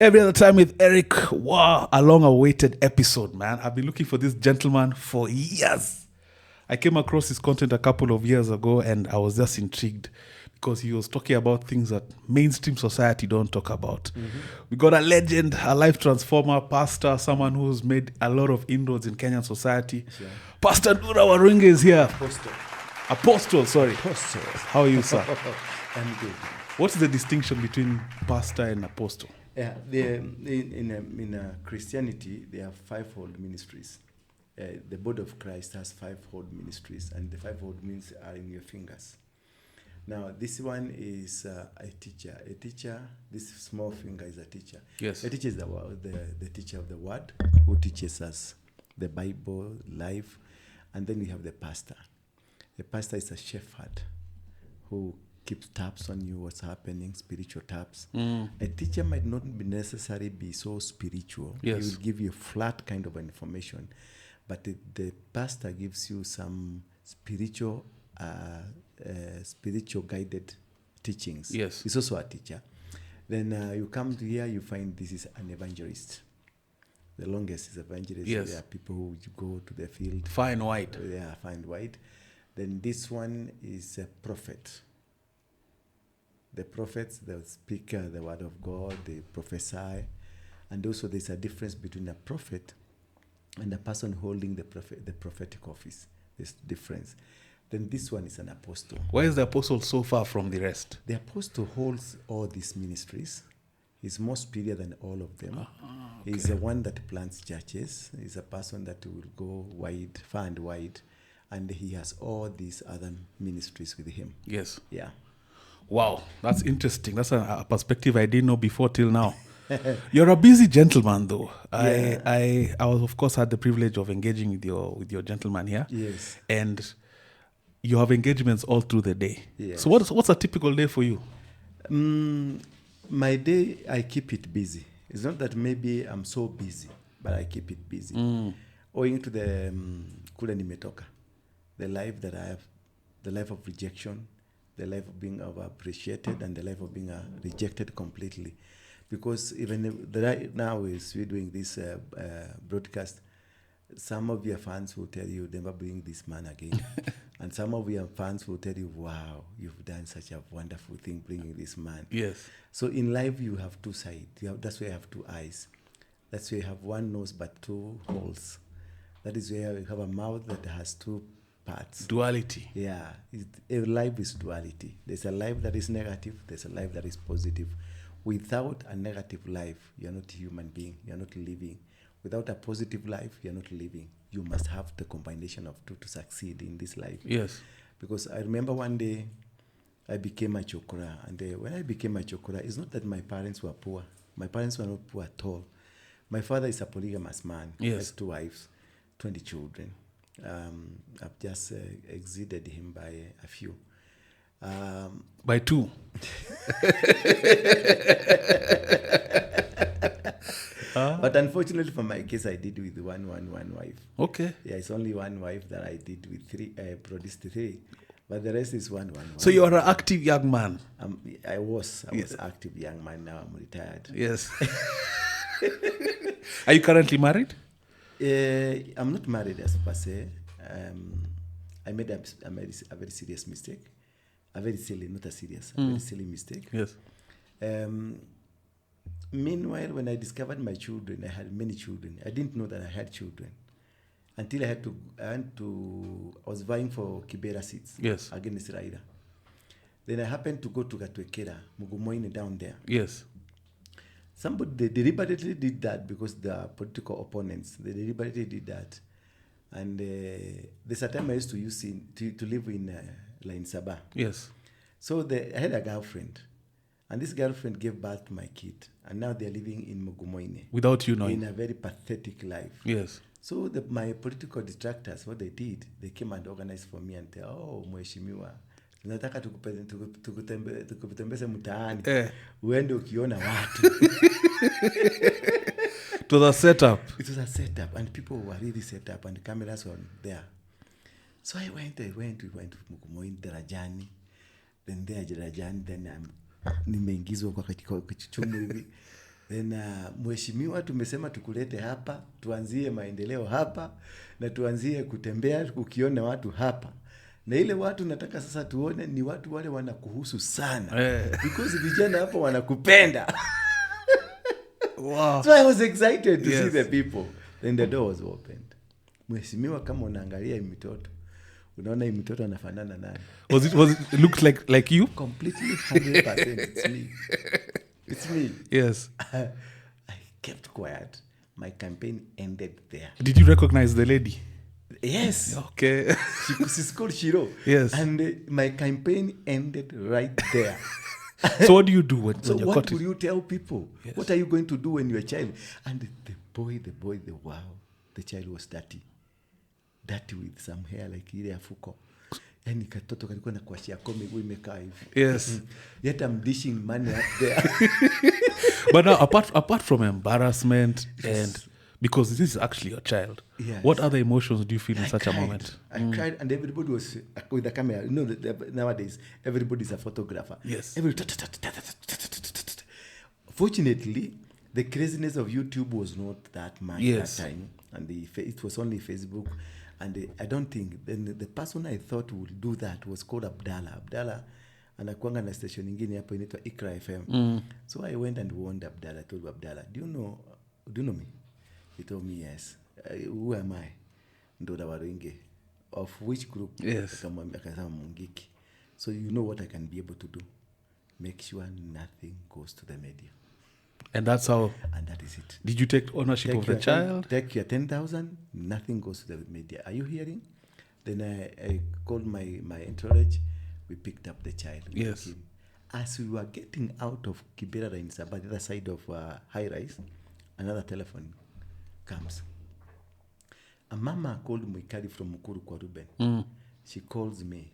Every other time with Eric. Wow, a long-awaited episode, man. I've been looking for this gentleman for years. I came across his content a couple of years ago, and I was just intrigued because he was talking about things that mainstream society don't talk about. Mm-hmm. We got a legend, a life transformer, pastor, someone who's made a lot of inroads in Kenyan society. Yeah. Pastor Ndura Waruinge is here. Apostle. How are you, sir? I'm good. What's the distinction between pastor and apostle? Yeah, in Christianity, there are fivefold ministries. The body of Christ has fivefold ministries, and the fivefold means are in your fingers. Now, this one is a teacher. A teacher, this small finger is a teacher. Yes. A teacher is the teacher of the word, who teaches us the Bible, life, and then we have the pastor. The pastor is a shepherd who keeps tabs on you, what's happening, spiritual tabs. A teacher might not be necessarily be so spiritual. Yes. He will give you a flat kind of information. But the pastor gives you some spiritual guided teachings. Yes. He's also a teacher. Then you come to here, you find this is an evangelist. The longest is evangelist. Yes. There are people who go to the field. Fine wide. Yeah, find wide. Then this one is a prophet. The prophets, they speak the word of God, they prophesy. And also there's a difference between a prophet and a person holding the prophetic office. There's difference. Then this one is an apostle. Why is the apostle so far from the rest? The apostle holds all these ministries. He's more superior than all of them. Okay. He's the one that plants churches. He's a person that will go wide, far and wide. And he has all these other ministries with him. Yes. Yeah. Wow, that's interesting. That's a perspective I didn't know before till now. You're a busy gentleman, though. Yeah. I of course, had the privilege of engaging with your gentleman here. Yes. And you have engagements all through the day. Yes. So what's a typical day for you? My day, I keep it busy. It's not that maybe I'm so busy, but I keep it busy. Owing to the kule nimetoka, the life that I have, the life of rejection, the life of being appreciated, and the life of being rejected completely. Because even right now, as we're doing this broadcast, some of your fans will tell you, never bring this man again. And some of your fans will tell you, wow, you've done such a wonderful thing bringing this man. Yes. So in life, you have two sides. That's why you have two eyes. That's why you have one nose but two holes. That is where you have a mouth that has two parts. Duality. Yeah. Life is duality. There's a life that is negative. There's a life that is positive. Without a negative life, you're not a human being. You're not living. Without a positive life, you're not living. You must have the combination of two to succeed in this life. Yes. Because I remember one day I became a chokora. And when I became a chokora, it's not that my parents were poor. My parents were not poor at all. My father is a polygamous man. Yes. He has 2 wives, 20 children. I've just exceeded him by a few. By 2. But unfortunately for my case, I did with one wife. Okay. Yeah, it's only one wife that I did with 3. I produced 3, but the rest is one. So you are an active young man. I was active young man. Now I'm retired. Yes. Are you currently married? I'm not married as per se. I made a very serious mistake. A very silly, not a serious, a very silly mistake. Yes. Meanwhile, when I discovered my children, I had many children. I didn't know that I had children until I was vying for Kibera seats. Yes. Against Raida. Then I happened to go to Gatwekera, Mugumoine down there. Yes. Somebody, they deliberately did that because the political opponents, they deliberately did that. And there's a time I used to live in Sabah. Yes. So I had a girlfriend. And this girlfriend gave birth to my kid. And now they're living in Mugumoine. Without you knowing. In a very pathetic life. Yes. So my political detractors, what they did, they came and organized for me and said, oh, mheshimiwa, tunataka tukutembeze mtaani. Uende ukiona watu. It was a setup. It was a setup. And people were really set up. And the cameras were there. So we went to Mugumoine, Darajani. Then there Darajani, then nimeingizwa kwa kichumu hivi. Then mheshimiwa, tumesema tukulete hapa, tuanzie maendeleo hapa na tuanzie kutembea ukiona watu hapa. Na ile watu nataka sasa tuone ni watu wale wanakuhusu sana. Because vijana hapa wanakupenda. Wow. So I was excited to see the people. Then the door was opened. Mheshimiwa, kama unaangalia hii mtoto, unaona hii mtoto anafanana nani? Was it looked like you? Completely 100%. It's me. It's me. Yes. I kept quiet. My campaign ended there. Did you recognize the lady? Yes. Okay. She's called Shiro. Yes. And my campaign ended right there. So what do you do when you're what caught? will you tell people? Yes. What are you going to do when you're a child? And wow, the child was dirty with some hair like ile ya fuko. Yani katoto kalikuwa na kuashia kome miguu imekaa hivi. Yes. Yet I'm dishing money up there. But now, apart from embarrassment and because this is actually your child, yes. What other emotions do you feel in such cried. a moment? I cried, and everybody was with the camera. You know, nowadays everybody's a photographer. Yes. Fortunately, the craziness of YouTube was not that much Yes. that time, and it was only Facebook. And I don't think the person I thought would do that was called Abdallah. Anakuanga na station ingine hapo inaitwa Ikra FM. So I went and warned Abdallah. I told Abdallah, do you know me? He told me yes. Who am I? Ndura Waruinge. Of which group? Yes. Akasema Mungiki. So you know what I can be able to do. Make sure nothing goes to the media. And that's how. And that is it. Did you take ownership of the child? Take your 10,000. Nothing goes to the media. Are you hearing? Then I called my entourage. We picked up the child. Yes. Him. As we were getting out of Kibera in Sabah, the other side of High Rise, another telephone comes. A mama called Mwikari from Mukuru kwa Ruben. She calls me.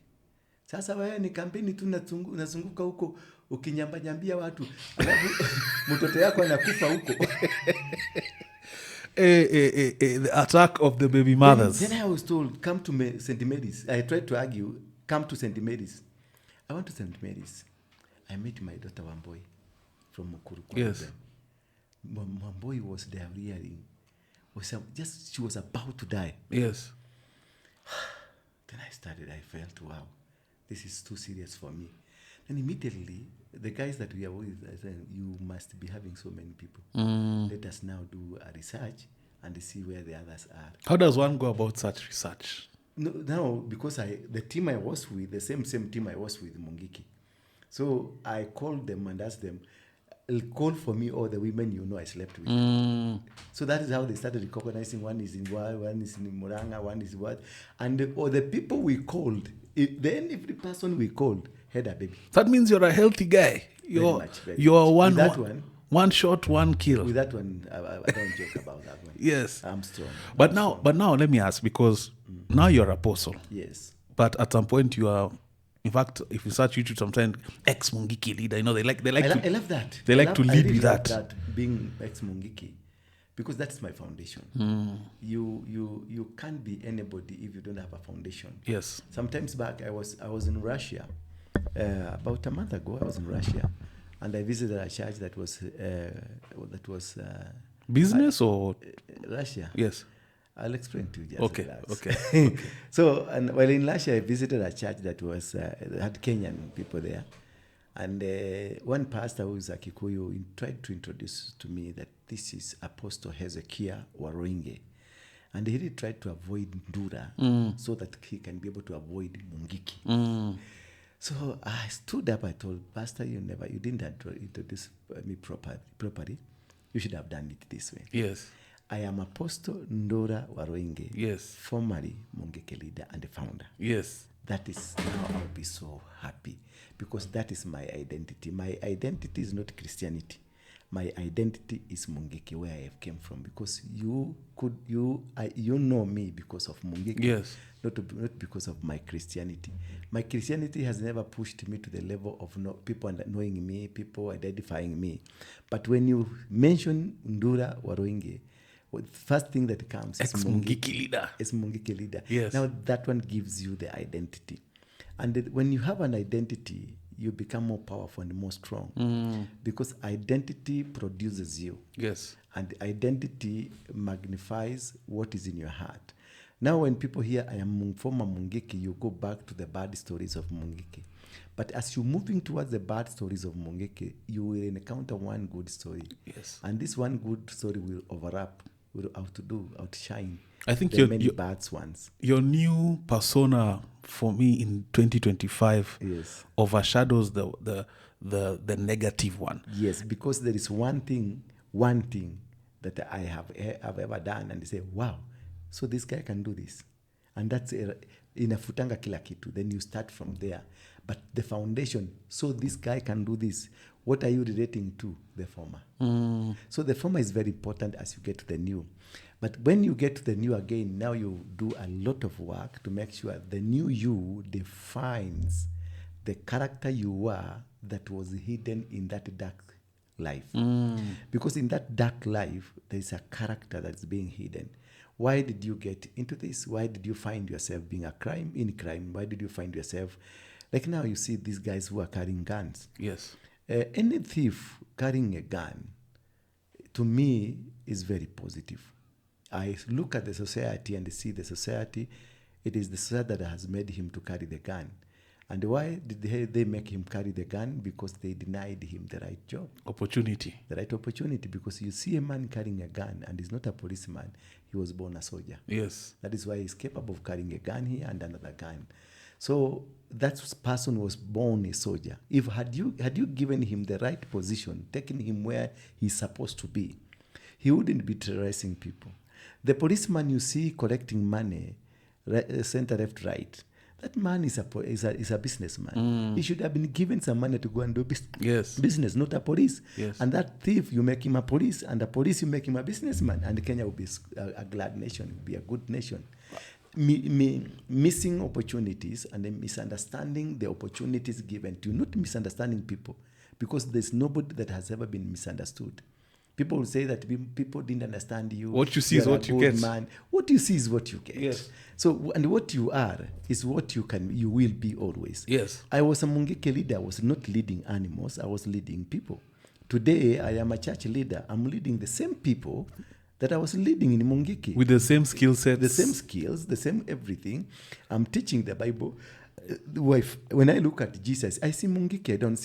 Sasa wewe ni kampeni tu unazunguka huko ukinyambanyambia watu. Alafu mtoto yako anakufa huko. The attack of the baby mothers. Then I was told, come to St. Mary's. I tried to argue, come to St. Mary's. I went to St. Mary's. I met my daughter Wamboi from Mukuru. Yes. Wamboi was there rearing. She was about to die. Yes. Then I felt, wow, this is too serious for me. And immediately, the guys that we are with, I said, you must be having so many people. Let us now do a research and see where the others are. How does one go about such research? No, because the team I was with, the same team I was with, Mungiki. So I called them and asked them, call for me all the women I slept with. So that is how they started recognizing one is in Wa, one is in Muranga, one is what. And the people we called, every person we called had a baby. That means you're a healthy guy. You're one shot, one kill. With that one, I don't joke about that one. Yes. I'm strong. But now let me ask, because now you're apostle. Yes. But at some point you are, in fact, if you search YouTube sometimes, ex-Mungiki leader, I love that. They like to lead with love that. Being ex-Mungiki, because that's my foundation. You can't be anybody if you don't have a foundation. Yes. Sometimes back, I was in Russia. About a month ago, I was in Russia, and I visited a church that was business or Russia. Yes. I'll explain to you. Just Okay. So, and while in Russia, I visited a church that had Kenyan people there. And one pastor who is a Kikuyu tried to introduce to me that this is Apostle Hezekiah Waruinge. And he really tried to avoid Ndura so that he can be able to avoid Mungiki. So I stood up, I told Pastor, you didn't introduce me properly. You should have done it this way. Yes. I am Apostle Ndura Waruinge. Yes. Formerly Mungiki leader and the founder. Yes. That is now I'll be so happy because that is my identity. My identity is not Christianity. My identity is Mungiki, where I came from. Because you know me because of Mungiki. Yes. Not because of my Christianity. My Christianity has never pushed me to the level of people knowing me, people identifying me. But when you mention Ndura Waruinge, the first thing that comes is Mungiki leader. It's Mungiki leader. Yes. Now that one gives you the identity. And when you have an identity, you become more powerful and more strong. Because identity produces you. Yes. And identity magnifies what is in your heart. Now, when people hear, I am former Mungiki, you go back to the bad stories of Mungiki. But as you're moving towards the bad stories of Mungiki, you will encounter one good story. Yes. And this one good story will outshine I think the many bad ones. Your new persona for me in 2025 Yes. overshadows the negative one. Yes, because there is one thing that I have ever done, and they say, wow, so this guy can do this. And that's inafutanga kila kitu. Then you start from there. But the foundation, so this guy can do this. What are you relating to? The former. So the former is very important as you get to the new. But when you get to the new again, now you do a lot of work to make sure the new you defines the character you were that was hidden in that dark life. Because in that dark life, there is a character that's being hidden. Why did you get into this? Why did you find yourself being in crime? Why did you find yourself... Like now you see these guys who are carrying guns. Yes. Any thief carrying a gun, to me, is very positive. I look at the society and see the society. It is the society that has made him to carry the gun. And why did they make him carry the gun? Because they denied him the right job. Opportunity. The right opportunity. Because you see a man carrying a gun and he's not a policeman. He was born a soldier. Yes. That is why he's capable of carrying a gun here and another gun. So that person was born a soldier. If had you given him the right position, taken him where he's supposed to be, he wouldn't be terrorizing people. The policeman you see collecting money, center, left, right, that man is a businessman. He should have been given some money to go and do business, not a police. Yes. And that thief, you make him a police, and a police, you make him a businessman. And Kenya will be a glad nation, will be a good nation. Missing opportunities and then misunderstanding the opportunities given to you, not misunderstanding people, because there's nobody that has ever been misunderstood. People will say that people didn't understand you. What you see is what you get. Man. What you see is what you get. Yes. So, and what you are is what you will be always. Yes. I was a Mungiki leader. I was not leading animals. I was leading people. Today, I am a church leader. I'm leading the same people that I was leading in Mungiki. With the same skill sets. The same skills, the same everything. I'm teaching the Bible. When I look at Jesus, I see Mungiki. I don't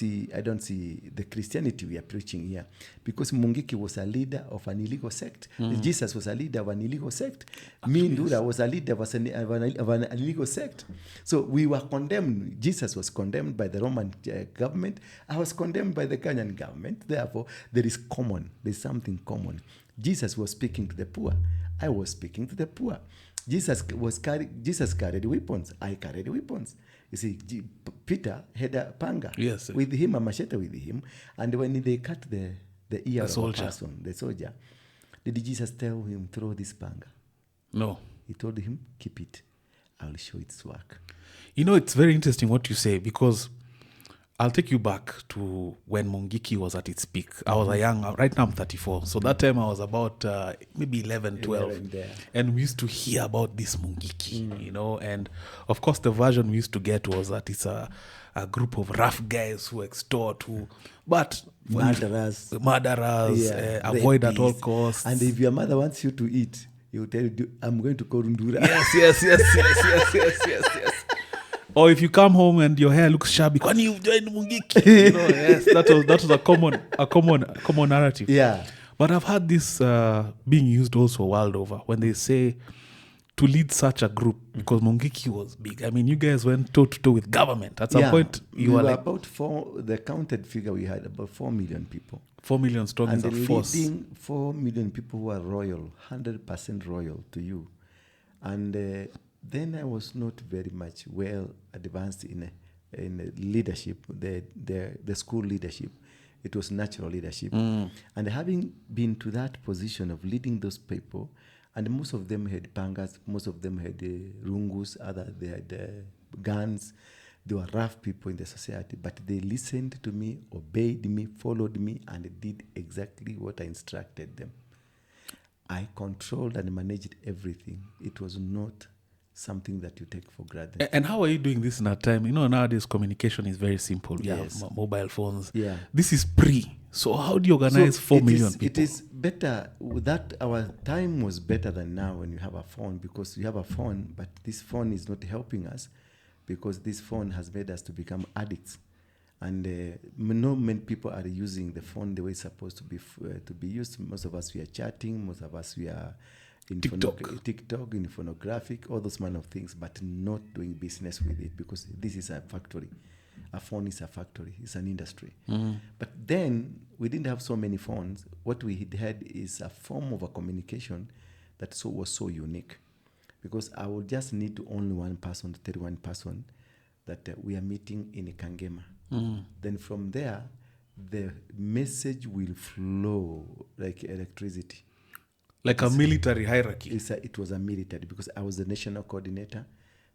see the Christianity we are preaching here, because Mungiki was a leader of an illegal sect. Jesus was a leader of an illegal sect. Me, Ndura, was a leader of an illegal sect. So we were condemned. Jesus was condemned by the Roman government. I was condemned by the Kenyan government. Therefore, there's something common. Jesus was speaking to the poor. I was speaking to the poor. Jesus carried weapons. I carried weapons. You see, Peter had a panga with him, a machete with him. And when they cut the ear of a person, the soldier, did Jesus tell him, throw this panga? No. He told him, keep it. I'll show its work. You know, it's very interesting what you say, because I'll take you back to when Mungiki was at its peak. I was right now I'm 34. So that time I was about maybe 11, 12. And we used to hear about this Mungiki, you know. And of course, the version we used to get was that it's a group of rough guys who extort, but murderers, avoid at all costs. And if your mother wants you to eat, he will tell you, I'm going to call Ndura. Yes. Or if you come home and your hair looks shabby, when you joined Mungiki, you know, yes, that was a common narrative. Yeah. But I've heard this being used also world over when they say to lead such a group, because Mungiki was big. I mean, you guys went toe to toe with government. At some point, you were like about the counted figure we had about 4 million people. 4 million strong is a force. And leading 4 million people who are royal, 100% royal to you, and. Then I was not very much well advanced in leadership, the school leadership. It was natural leadership. And having been to that position of leading those people, and most of them had pangas, most of them had rungus, they had guns. They were rough people in the society, but they listened to me, obeyed me, followed me, and did exactly what I instructed them. I controlled and managed everything. It was not something that you take for granted. And how are you doing this in a time? Nowadays communication is very simple. We Yes. have mobile phones. Yeah. This is pre. So how do you organize So 4 million people? It is better that our time was better than now when you have a phone, because you have a phone, but this phone is not helping us because this phone has made us to become addicts. And not many people are using the phone the way it's supposed to be used. Most of us, we are chatting. Most of us, we are in TikTok, in phonographic, all those kind of things, but not doing business with it, because this is a factory. A phone is a factory. It's an industry. But then we didn't have so many phones. What we had is a form of a communication that was so unique, because I would just need to only one person to tell one person that we are meeting in Kangema. Then from there, the message will flow like electricity. Like a military hierarchy. It was a military, because I was the national coordinator.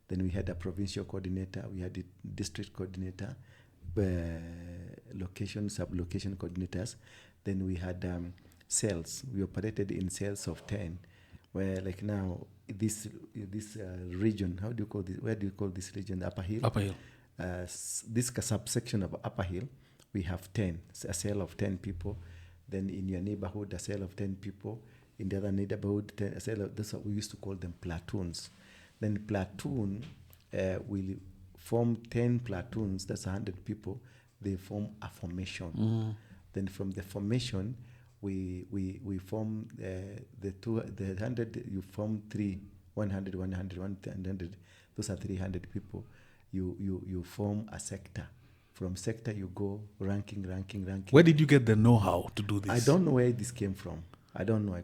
Then we had a provincial coordinator. We had a district coordinator, location, sub-location coordinators. Then we had cells. We operated in cells of 10, where like now this region, how do you call this? Where do you call this region? Upper Hill? Upper Hill. This subsection of Upper Hill, we have 10, a cell of 10 people. Then in your neighborhood, a cell of 10 people. In the other neighborhood, a cell of, that's what we used to call them platoons. Then platoon will form 10 platoons, that's 100 people. They form a formation. Then from the formation, we form the 100, you form 100, 100. Those are 300 people. You form a sector. From sector, you go ranking. Where did you get the know-how to do this? I don't know where this came from. I don't know. I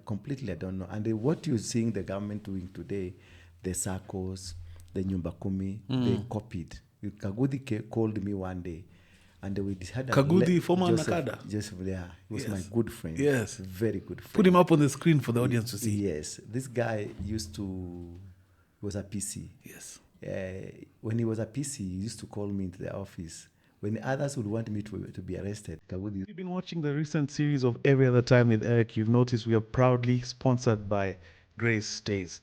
don't know. And what you're seeing the government doing today, the SACCOs, the Nyumba Kumi, they copied. Kagudi called me one day, and we had Kagudi, former Nakada. Joseph, yeah, he was Yes. my good friend. Yes. Very good friend. Put him up on the screen for the audience to see. Yes. This guy he was a PC. Yes. When he was a PC, he used to call me into the office. When others would want me to be arrested, Kagudi. If you've been watching the recent series of Every Other Time with Eric, you've noticed we are proudly sponsored by Grace Stays.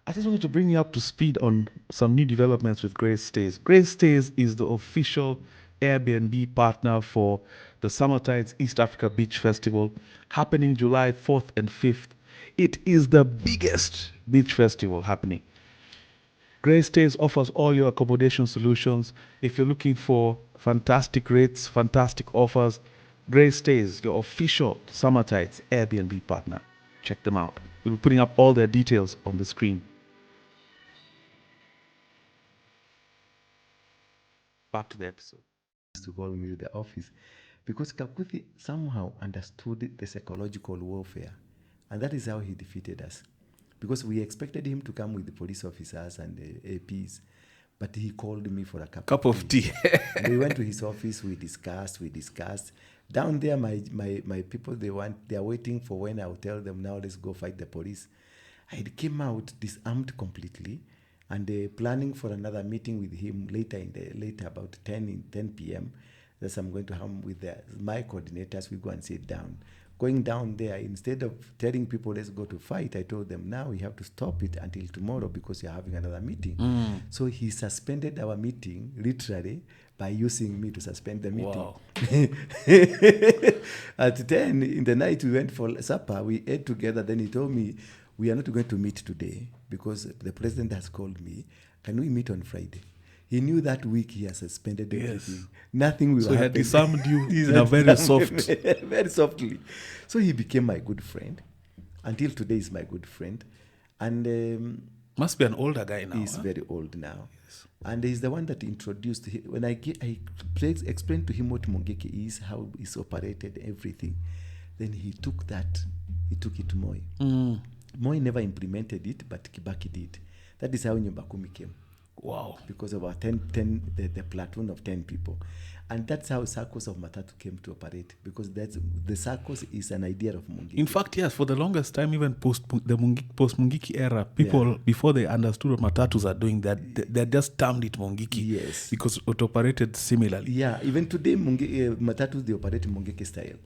I just wanted to bring you up to speed on some new developments with Grace Stays. Grace Stays is the official Airbnb partner for the Summertides East Africa Beach Festival, happening July 4th and 5th. It is the biggest beach festival happening. Grace Stays offers all your accommodation solutions. If you're looking for fantastic rates, fantastic offers, Grace Stays, your official Summertides Airbnb partner. Check them out. We'll be putting up all their details on the screen. Back to the episode. To call me to the office, because Kakuthi somehow understood the psychological warfare, and that is how he defeated us. Because we expected him to come with the police officers and the APs, but he called me for a cup of tea. We went to his office. We discussed. Down there, my people, they are waiting for when I'll tell them, now let's go fight the police. I came out disarmed completely, and planning for another meeting with him later about 10 p.m. That's I'm going to have with my coordinators. We go and sit down. Going down there, instead of telling people let's go to fight, I told them now we have to stop it until tomorrow because you're having another meeting. So he suspended our meeting literally by using me to suspend the meeting. Wow. At 10 in the night, we went for supper. We ate together. Then he told me, we are not going to meet today because the president has called me. Can we meet on Friday? He knew that week he has suspended everything. Nothing will happen. So he had disarmed you in a very very softly. So he became my good friend. Until today, he's my good friend. And must be an older guy now. He's very old now. Yes. And he's the one that introduced him. When I explained to him what Mungiki is, how it's operated, everything. Then he took it to Moi. Moi never implemented it, but Kibaki did. That is how Nyumba Kumi came. Wow. Because of our the platoon of 10 people. And that's how SACCOs of Matatu came to operate, because the SACCOs is an idea of Mungiki. In fact, yes, for the longest time, even post-Mungiki era, people, before they understood what Matatus are doing, they just termed it Mungiki. Yes. Because it operated similarly. Yeah, even today, Matatus, they operate Mungiki style.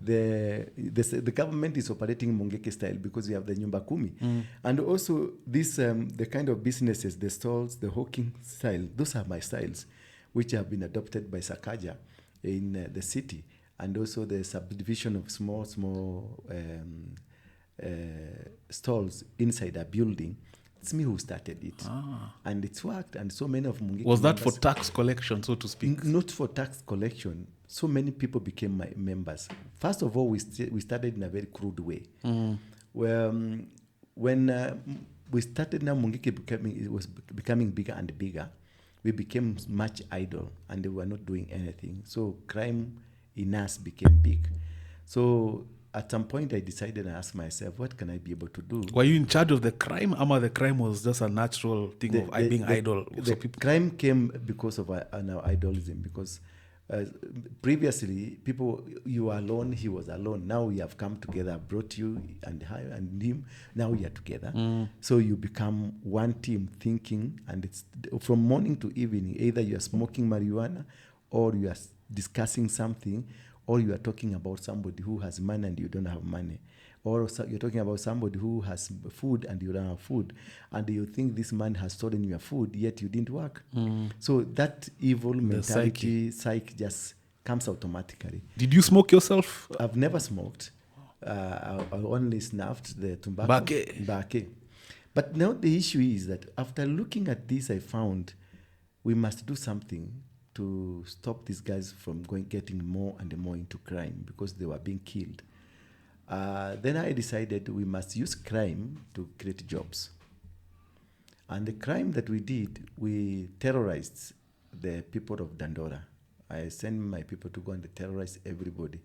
the government is operating Mungiki style because we have the nyumba kumi, and also this the kind of businesses, the stalls, the hawking style. Those are my styles, which have been adopted by Sakaja in the city, and also the subdivision of small stalls inside a building. It's me who started it, and it's worked. And so many of Mungiki Was that for members- tax collection, so to speak? Not for tax collection. So many people became my members. First of all, we started in a very crude way. Where when we started, now Mungiki was becoming bigger and bigger. We became much idle, and we were not doing anything. So crime in us became big. So at some point, I decided and asked myself, what can I be able to do? Were you in charge of the crime, or the crime was just a natural thing of being idle? The crime came because of our idolism, because previously, you were alone, he was alone. Now we have come together, brought you and him. Now we are together. So you become one team thinking, and it's from morning to evening. Either you are smoking marijuana, or you are discussing something, or you are talking about somebody who has money and you don't have money. Or you're talking about somebody who has food and you don't have food, and you think this man has stolen your food, yet you didn't work. So that evil mentality, psyche just comes automatically. Did you smoke yourself? I've never smoked. I only snuffed the tobacco. Bake. But now the issue is that after looking at this, I found we must do something to stop these guys from getting more and more into crime, because they were being killed. Then I decided we must use crime to create jobs. And the crime that we did, we terrorized the people of Dandora. I sent my people to go and terrorize everybody.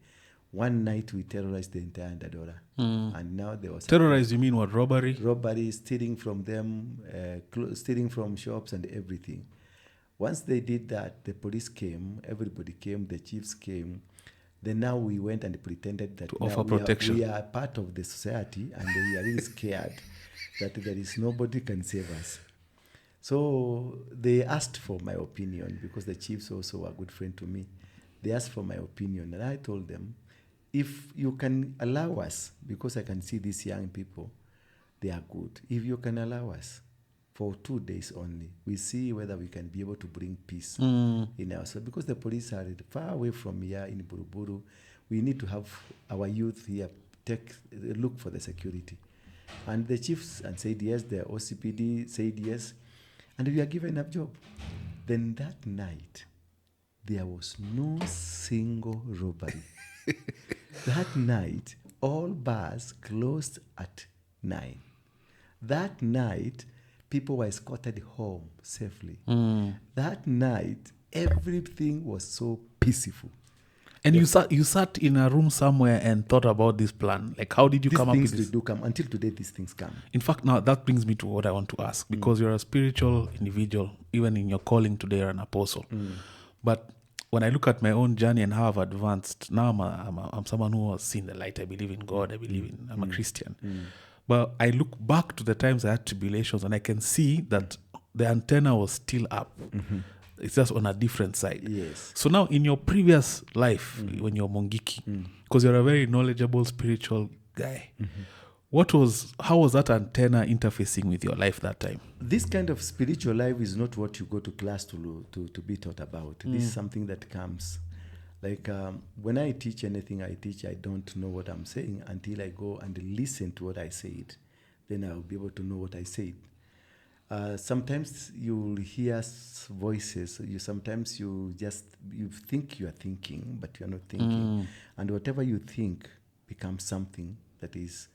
One night we terrorized the entire Dandora. And now there was... Terrorize, you mean what, robbery? Robbery, stealing from them, stealing from shops and everything. Once they did that, the police came, everybody came, the chiefs came. Then now we went and pretended that to offer protection. We are part of the society, and we are really scared that there is nobody can save us. So they asked for my opinion, because the chiefs also were a good friend to me. They asked for my opinion, and I told them, if you can allow us, because I can see these young people, they are good. If you can allow us for 2 days only, we see whether we can be able to bring peace in ourselves. Because the police are far away from here in Buruburu. We need to have our youth here look for the security. And the chiefs said yes, the OCPD said yes, and we are given a job. Then that night, there was no single robbery. That night, all bars closed at 9. That night, people were escorted home safely. That night, everything was so peaceful. And you sat in a room somewhere and thought about this plan. Like, how did you come up with this? These things do come. Until today, these things come. In fact, now that brings me to what I want to ask, because you're a spiritual individual, even in your calling today, you're an apostle. But when I look at my own journey and how I've advanced, now I'm someone who has seen the light. I believe in God. I'm a Christian. But I look back to the times I had tribulations, and I can see that the antenna was still up. It's just on a different side. Yes. So now in your previous life, when you're Mungiki, because you're a very knowledgeable spiritual guy, how was that antenna interfacing with your life that time? This kind of spiritual life is not what you go to class to be taught about. This is something that comes. Like when I teach anything I don't know what I'm saying until I go and listen to what I said. Then I'll be able to know what I said. Sometimes you'll hear voices. Sometimes you think you are thinking, but you are not thinking. And whatever you think becomes something that is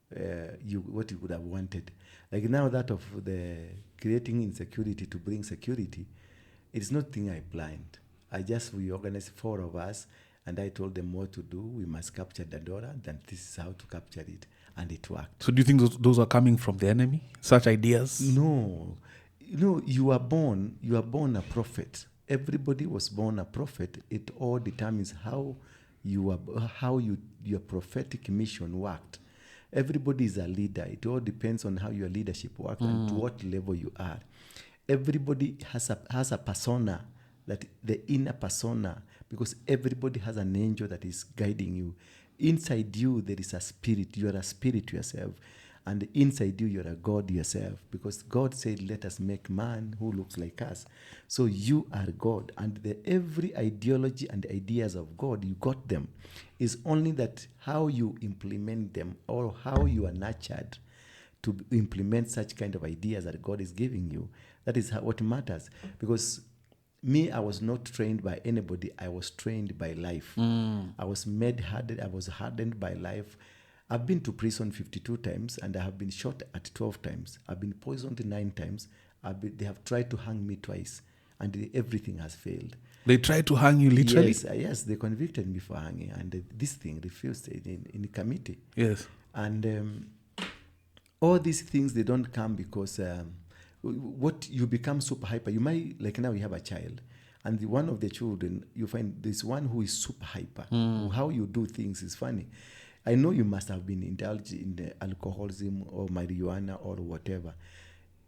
what you would have wanted. Like now that of the creating insecurity to bring security, it's not thing I planned. We organized 4 of us, and I told them what to do. We must capture Dandora, then this is how to capture it. And it worked. So do you think those are coming from the enemy? Such ideas? No. You are born a prophet. Everybody was born a prophet. It all determines how your prophetic mission worked. Everybody is a leader. It all depends on how your leadership worked and to what level you are. Everybody has a persona, that the inner persona, because everybody has an angel that is guiding you. inside you there is a spirit. You are a spirit yourself. And inside you, you're a God yourself. Because God said, let us make man who looks like us. So you are God. And every ideology and ideas of God, you got them. It's only that how you implement them or how you are nurtured to implement such kind of ideas that God is giving you. That is what matters. Because me, I was not trained by anybody. I was trained by life. I was made hardened. I was hardened by life. I've been to prison 52 times and I have been shot at 12 times. I've been poisoned 9 times. They have tried to hang me twice and everything has failed. They tried to hang you literally? Yes, they convicted me for hanging and this thing refused in the committee. Yes. And all these things, they don't come because what you become super hyper. You might, like now you have a child and one of the children, you find there's one who is super hyper. How you do things is funny. I know you must have been indulged in the alcoholism or marijuana or whatever.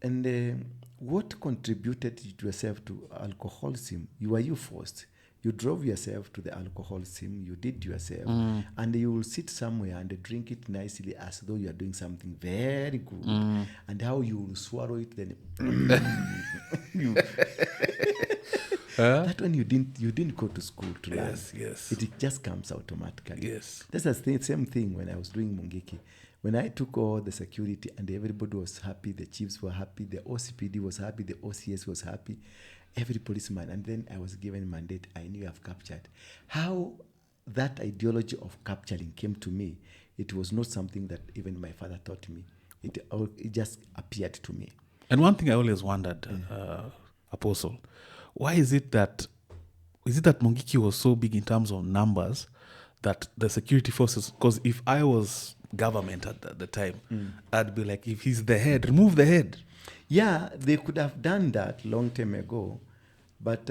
And what contributed yourself to alcoholism? Were you forced? You drove yourself to the alcoholism, you did yourself, and you will sit somewhere and drink it nicely as though you are doing something very good. And how you will swallow it, then that one you didn't go to school to learn. Yes. It just comes automatically. Yes. That's the same thing when I was doing Mungiki. When I took all the security and everybody was happy, the chiefs were happy, the OCPD was happy, the OCS was happy, every policeman, and then I was given a mandate, I knew I've captured. How that ideology of capturing came to me, it was not something that even my father taught me. It just appeared to me. And one thing I always wondered, Apostle, why is it that Mungiki was so big in terms of numbers that the security forces, because if I was government at the time, I'd be like, if he's the head, remove the head. Yeah, they could have done that long time ago, but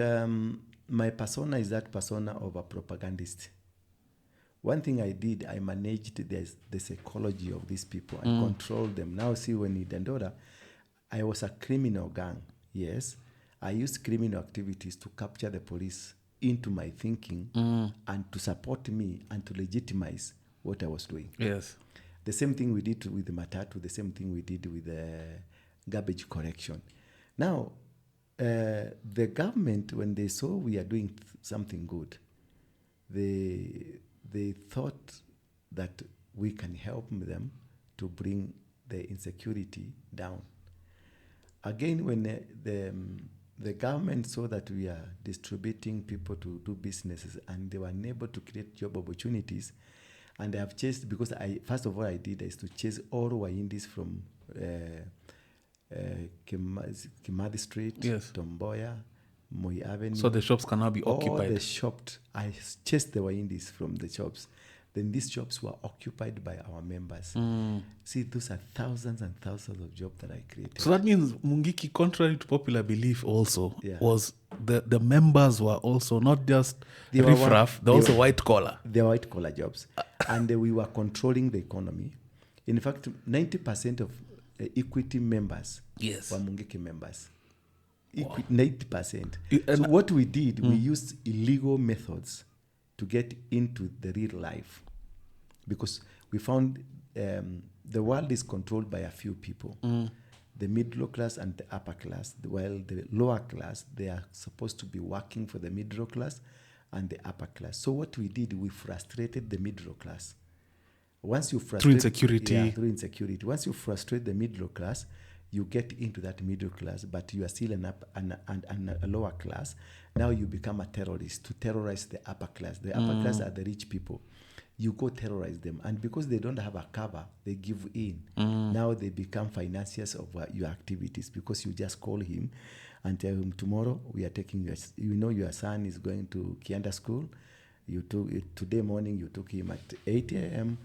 my persona is that persona of a propagandist. One thing I did, I managed the psychology of these people and controlled them. Now see, when in Ndura, I was a criminal gang, yes. I used criminal activities to capture the police into my thinking and to support me and to legitimize what I was doing. Yes. The same thing we did with the Matatu, the same thing we did with the garbage collection. Now, the government, when they saw we are doing something good, they thought that we can help them to bring the insecurity down. Again, when the government saw that we are distributing people to do businesses and they were unable to create job opportunities, and I have chased, because first of all I did is to chase all Waindis from Kimathi Street, yes, Tomboya, Moi Avenue. So the shops can now be occupied. All the shops, I chased the Waindis from the shops. Then these shops were occupied by our members. See, those are thousands and thousands of jobs that I created. So that means Mungiki, contrary to popular belief also, was the members were also not just riffraff, they're also white collar. They're white collar jobs. And we were controlling the economy. In fact, 90% of equity members were Mungiki members. 90%. So what we did, we used illegal methods to get into the real life, because we found the world is controlled by a few people, the middle class and the upper class, while the lower class, they are supposed to be working for the middle class and the upper class. So what we did, we frustrated the middle class. Once you frustrate, through insecurity. Yeah, through insecurity. Once you frustrate the middle class, you get into that middle class, but you are still a lower class. Now you become a terrorist to terrorize the upper class. The upper class are the rich people. You go terrorize them. And because they don't have a cover, they give in. Now they become financiers of your activities, because you just call him and tell him, tomorrow we are taking your son is going to Kianda school. Today morning you took him at 8 a.m.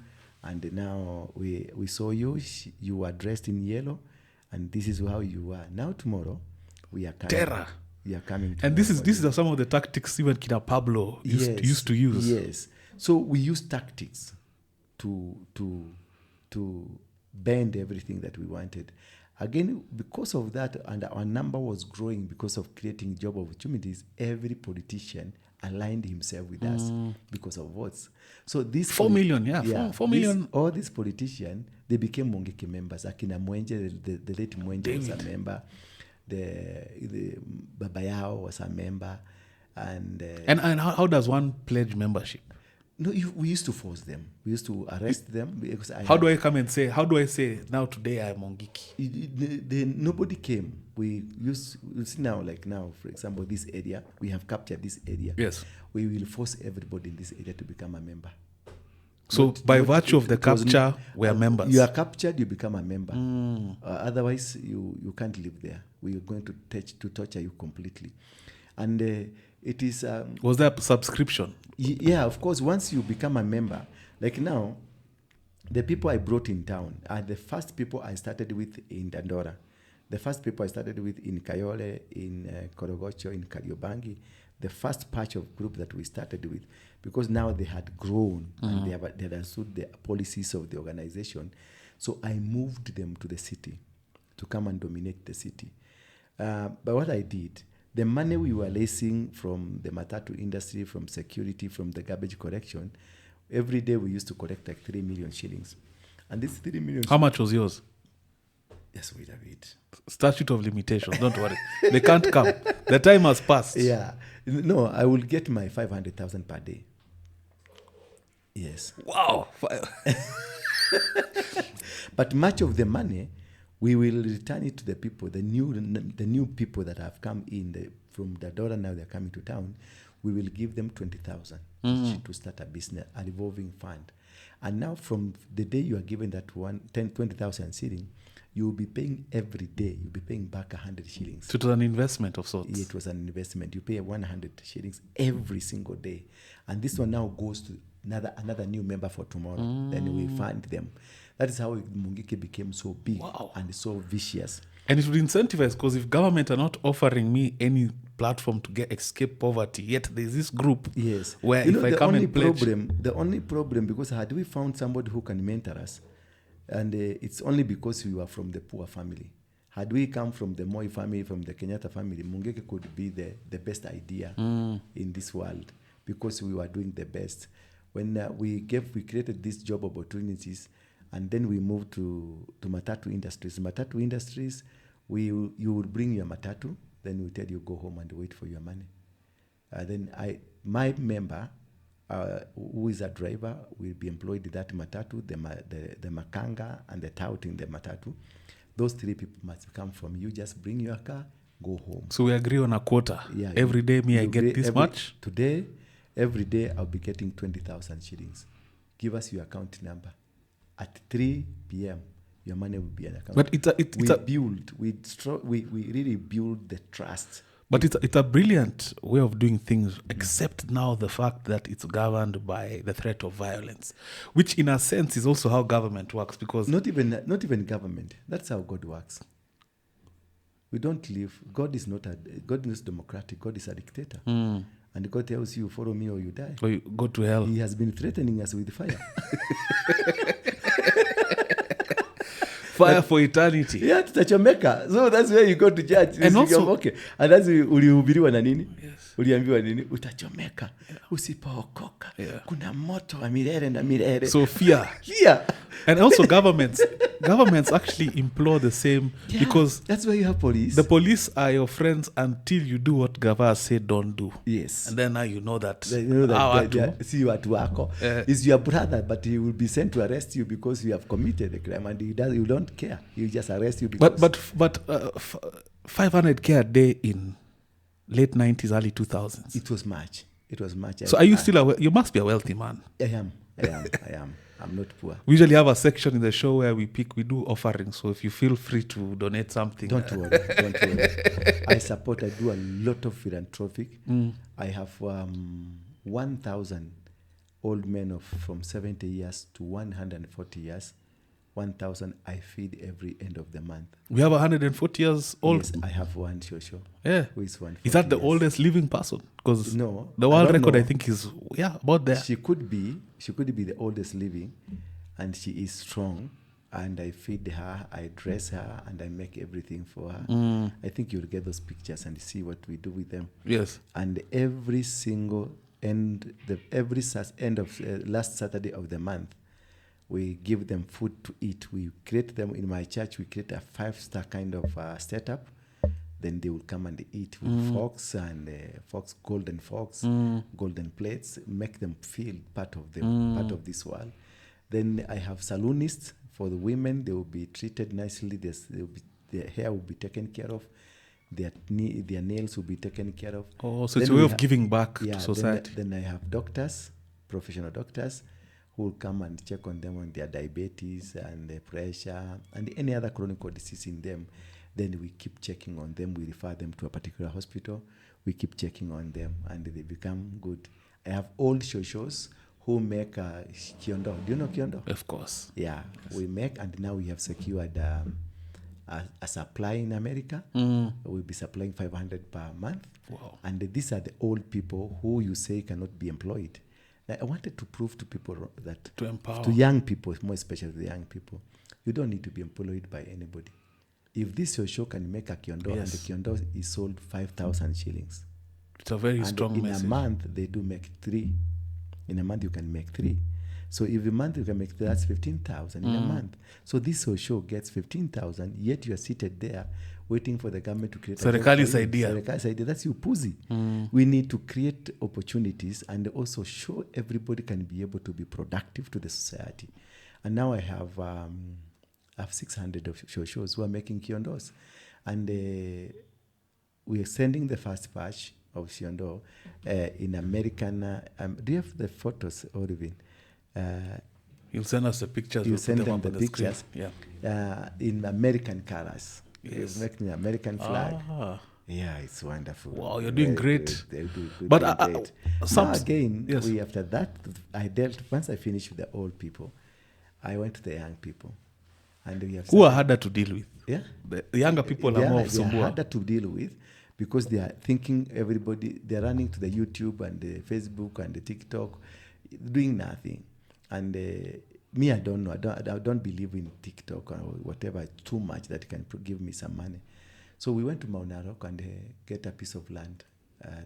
and now we saw you. You were dressed in yellow. And this is how you are. Now tomorrow, we are coming. Terror. We are coming. And these are some of the tactics even Kina Pablo used to use. Yes. So we use tactics to bend everything that we wanted. Again, because of that, and our number was growing because of creating job opportunities, every politician aligned himself with us because of votes. So this 4 million, yeah. 4 million. All these politicians, they became Mungiki members. Akina Mwenje, the late Mwenje was a member. The Baba Yao was a member. And how does one pledge membership? No, we used to force them. We used to arrest them. Because how do I say, now today I'm Mungiki? Nobody came. We see now, for example, this area, we have captured this area. Yes. We will force everybody in this area to become a member. So by virtue of the capture, we are members. You are captured, you become a member. Otherwise, you can't live there. We are going to torture you completely. And it is... was there a subscription? Yeah, of course. Once you become a member, like now, the people I brought in town are the first people I started with in Dandora. The first people I started with in Kayole, in Korogocho, in Kariobangi. The first patch of group that we started with, because now they had grown and they had understood the policies of the organization. So I moved them to the city to come and dominate the city. But what I did, the money we were raising from the matatu industry, from security, from the garbage collection, every day we used to collect like 3 million shillings. And this 3 million... How much was yours? Yes, wait a bit. Statute of limitations, don't worry. They can't come. The time has passed. Yeah. No, I will get my 500,000 per day. Yes. Wow. But much of the money, we will return it to the people, the new people that have come in from Dadora. Now they're coming to town. We will give them 20,000 each to start a business, a revolving fund. And now from the day you are given that 20,000 shilling, you will be paying every day. You'll be paying back 100 shillings. So it was an investment of sorts. Yeah, it was an investment. You pay 100 shillings every single day. And this one now goes to another new member for tomorrow. Then we fund them. That is how Mungiki became so big and so vicious. And it would incentivize, because if government are not offering me any platform to escape poverty, yet there's this group where if I come and pledge... The only problem, because had we found somebody who can mentor us, and it's only because we were from the poor family. Had we come from the Moi family, from the Kenyatta family, Mungiki could be the best idea in this world, because we were doing the best. When we created these job opportunities, and then we moved to matatu industries. Matatu industries, you would bring your matatu, then we tell you go home and wait for your money. Then my member, who is a driver, will be employed in that matatu, the makanga and the tout in the matatu. Those 3 people must come from you. Just bring your car, go home. So we agree on a quota. Yeah, every day I get this much? Today, every day I'll be getting 20,000 shillings. Give us your account number. At 3 p.m., your money will be an account. But we really build the trust. But it's a brilliant way of doing things, except now the fact that it's governed by the threat of violence, which in a sense is also how government works, because... Not even government. That's how God works. We don't live... God is not democratic. God is a dictator. And God tells you, follow me or you die. Or you go to hell. He has been threatening us with fire. Fire for eternity. Yeah, tutachomeka. So that's where you go to church. And also, okay. And that's ulihubiriwa na nini? Yes. Uliambiwa nini? Utachomeka. Usipookoka. Kuna moto wa milele na milele. So fear. Yeah. And also governments actually implore the same, because that's why you have police. The police are your friends until you do what Gava said don't do. Yes. And then now you know that. See watu wako is your brother, but he will be sent to arrest you because you have committed a crime, and you don't care. He just arrest you because... But 500K a day in late 90s, early 2000s. It was much. So are you still you must be a wealthy man. I am. I'm not poor. We usually have a section in the show where we do offerings. So if you feel free to donate something. Don't worry. I do a lot of philanthropic. I have 1,000 old men from 70 years to 140 years. 1,000 I feed every end of the month. We have 140 years old? Yes, I have one, sure. Yeah. Who is 140 Is that the oldest living person? Because the world record, I think, is about there. She could be the oldest living, and she is strong, and I feed her, I dress her, and I make everything for her. I think you'll get those pictures and see what we do with them. Yes. And every single end of last Saturday of the month, we give them food to eat. We create them in my church. We create a 5-star kind of setup. Then they will come and eat with forks and golden forks, golden plates. Make them feel part of part of this world. Then I have saloonists for the women. They will be treated nicely. Their hair will be taken care of. Their nails will be taken care of. Oh, so it's a way of giving back to society. Then I have doctors, professional doctors, who will come and check on them on their diabetes and their pressure and any other chronic disease in them. Then we keep checking on them. We refer them to a particular hospital. We keep checking on them, and they become good. I have old shoshos who make kiondo. Do you know kiondo? Of course. Yeah, yes. We make, and now we have secured a supply in America. We'll be supplying 500 per month. Wow. And these are the old people who you say cannot be employed. I wanted to prove to people that to empower, to young people, more especially the young people, you don't need to be employed by anybody. If this show can make a kiondo, and the kiondo is sold 5,000 shillings. It's a very strong message. In a month, they do make 3. In a month, you can make 3. So every month, you can make, that's 15,000 in a month. So this show gets 15,000, yet you are seated there waiting for the government to create Serikali's idea. Serikali's idea. That's you pussy. We need to create opportunities and also show everybody can be able to be productive to the society. And now I have 600 of shows who are making kiondos. And we are sending the first batch of kiondo in American. Do you have the photos, Orivin? You'll send us the pictures. You send them the pictures. Yeah. In American colors. Yes. You're making an American flag. Yeah, it's wonderful. Wow, you're doing great. They're doing But great. Now again, after that, once I finished with the old people, I went to the young people. And we have who are harder to deal with? Yeah. The younger people are more they are harder to deal with because they are thinking they're running to the YouTube and the Facebook and the TikTok, doing nothing. And me, I don't know. I don't believe in TikTok or whatever too much that can give me some money. So we went to Mount Narok and get a piece of land,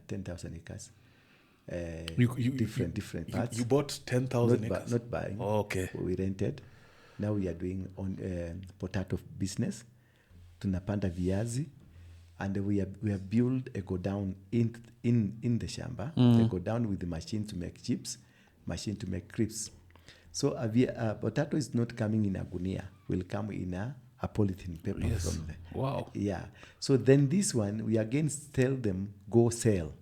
10,000 acres. Different parts. You bought 10,000 acres? Not buying. Oh, okay. We rented. Now we are doing potato business. Tunapanda viazi. And we have built a go down in the shamba. A go down with the machine to make chips, machine to make crisps. So a potato is not coming in a gunia. Will come in a polythene paper from there. Wow. Yeah. So then this one, we again tell them, go sell.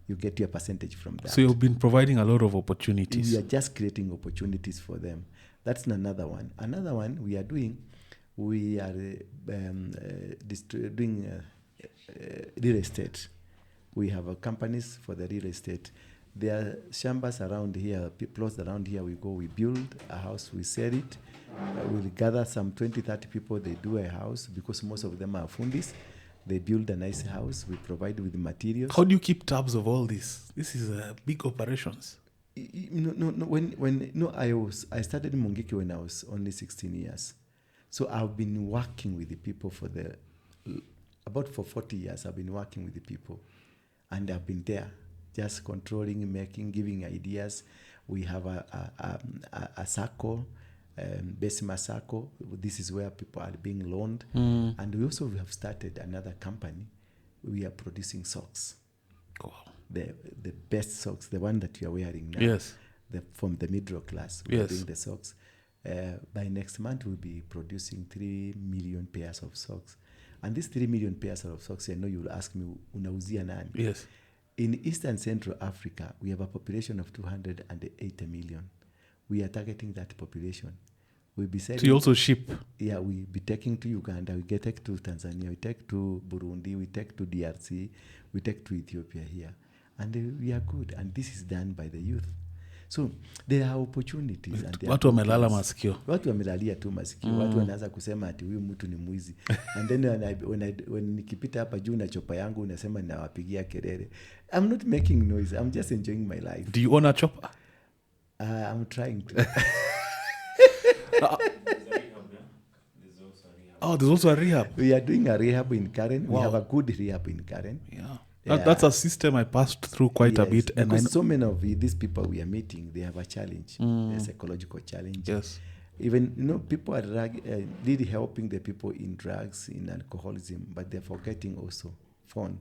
You get your percentage from that. So you've been providing a lot of opportunities. We are just creating opportunities for them. That's another one. Another one we are doing, we are doing real estate. We have companies for the real estate. There are shambas around here, plots around here. We go, we build a house, we sell it. We'll gather some 20, 30 people. They do a house because most of them are fundis. They build a nice house. We provide with the materials. How do you keep tabs of all this? This is big operations. I started in Mungiki when I was only 16 years. So I've been working with the people for 40 years. I've been working with the people. And I've been there, just controlling, making, giving ideas. We have a circle, Besima Circle. This is where people are being loaned. And we also have started another company. We are producing socks. Wow. The best socks, the one that you are wearing now. Yes. From the middle class. We are doing the socks. By next month, we'll be producing 3 million pairs of socks. And these 3 million pairs of socks, I know you will ask me, unauzia nani? Yes. In Eastern Central Africa, we have a population of 280 million. We are targeting that population. We'll be selling. So you also ship? Yeah, we'll be taking to Uganda, we take to Tanzania, we take to Burundi, we take to DRC, we take to Ethiopia here. And we are good. And this is done by the youth. So there are opportunities. Watu wamelala masikio. Watu wamelalia tu masikio. Watu wanaanza kusema ati huyu mtu ni mwizi. And then when nikipita hapa juu na chopa yangu unasema ninawapigia kelele. I'm not making noise. I'm just enjoying my life. Do you own a chopper? I'm trying to. Oh, there's also a rehab. We are doing a rehab in Karen. Wow. We have a good rehab in Karen. Yeah. Yeah. That's a system I passed through quite a Yes, bit. And I because know, so many of these people we are meeting, they have a challenge, a psychological challenge. yes. Even, people are really helping the people in drugs, in alcoholism, but they're forgetting also phone.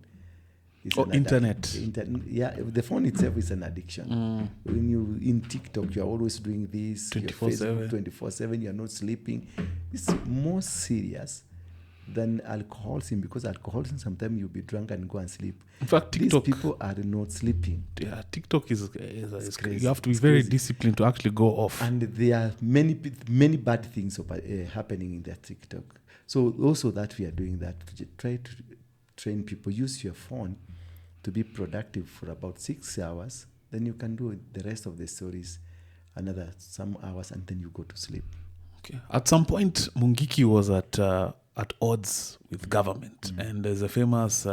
Is Or internet. The phone itself is an addiction. When you in TikTok, you're always doing this. 24/7. 24/7. You're not sleeping. It's more serious than alcoholism, because alcoholism sometimes you'll be drunk and go and sleep. In fact, These TikTok, people are not sleeping, TikTok is crazy. you have to be It's very crazy. disciplined to actually go off. and there are many bad things happening in that TikTok. So also that we are doing that, try to train people. Use your phone to be productive for about 6 hours. Then you can do the rest of the stories another some hours, and then you go to sleep. Okay. At some point, Mungiki was at odds with government, and there's a famous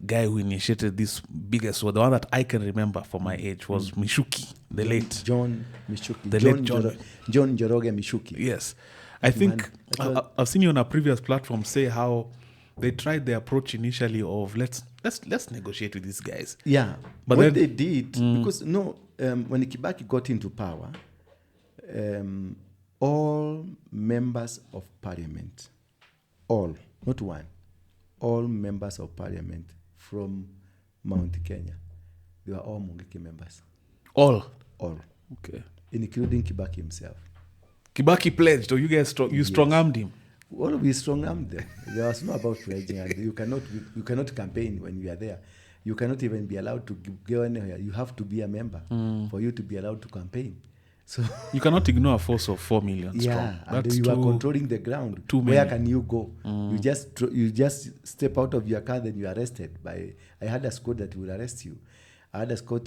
guy who initiated this biggest war. The one that I can remember for my age was Mishuki, the late John Mishuki. The late John. John Njoroge Mishuki. Yes, I think Man, I've seen you on a previous platform say how they tried the approach initially of let's negotiate with these guys. Yeah, But what then- they did, because when Kibaki got into power, all members of parliament, not one, all members of parliament from Mount Kenya, they were all Mungiki members, All all, okay. including Kibaki himself. Kibaki pledged, or you guys strong-armed him. All we strong-armed them. There was no about pledging, and you cannot campaign when you are there. You cannot even be allowed to go anywhere. You have to be a member for you to be allowed to campaign. So You cannot ignore a force of 4 million strong. yeah, and That's you are too- controlling the ground. too Where many. can you go? You just step out of your car, then you are arrested by. I had a squad that would arrest you. I had a squad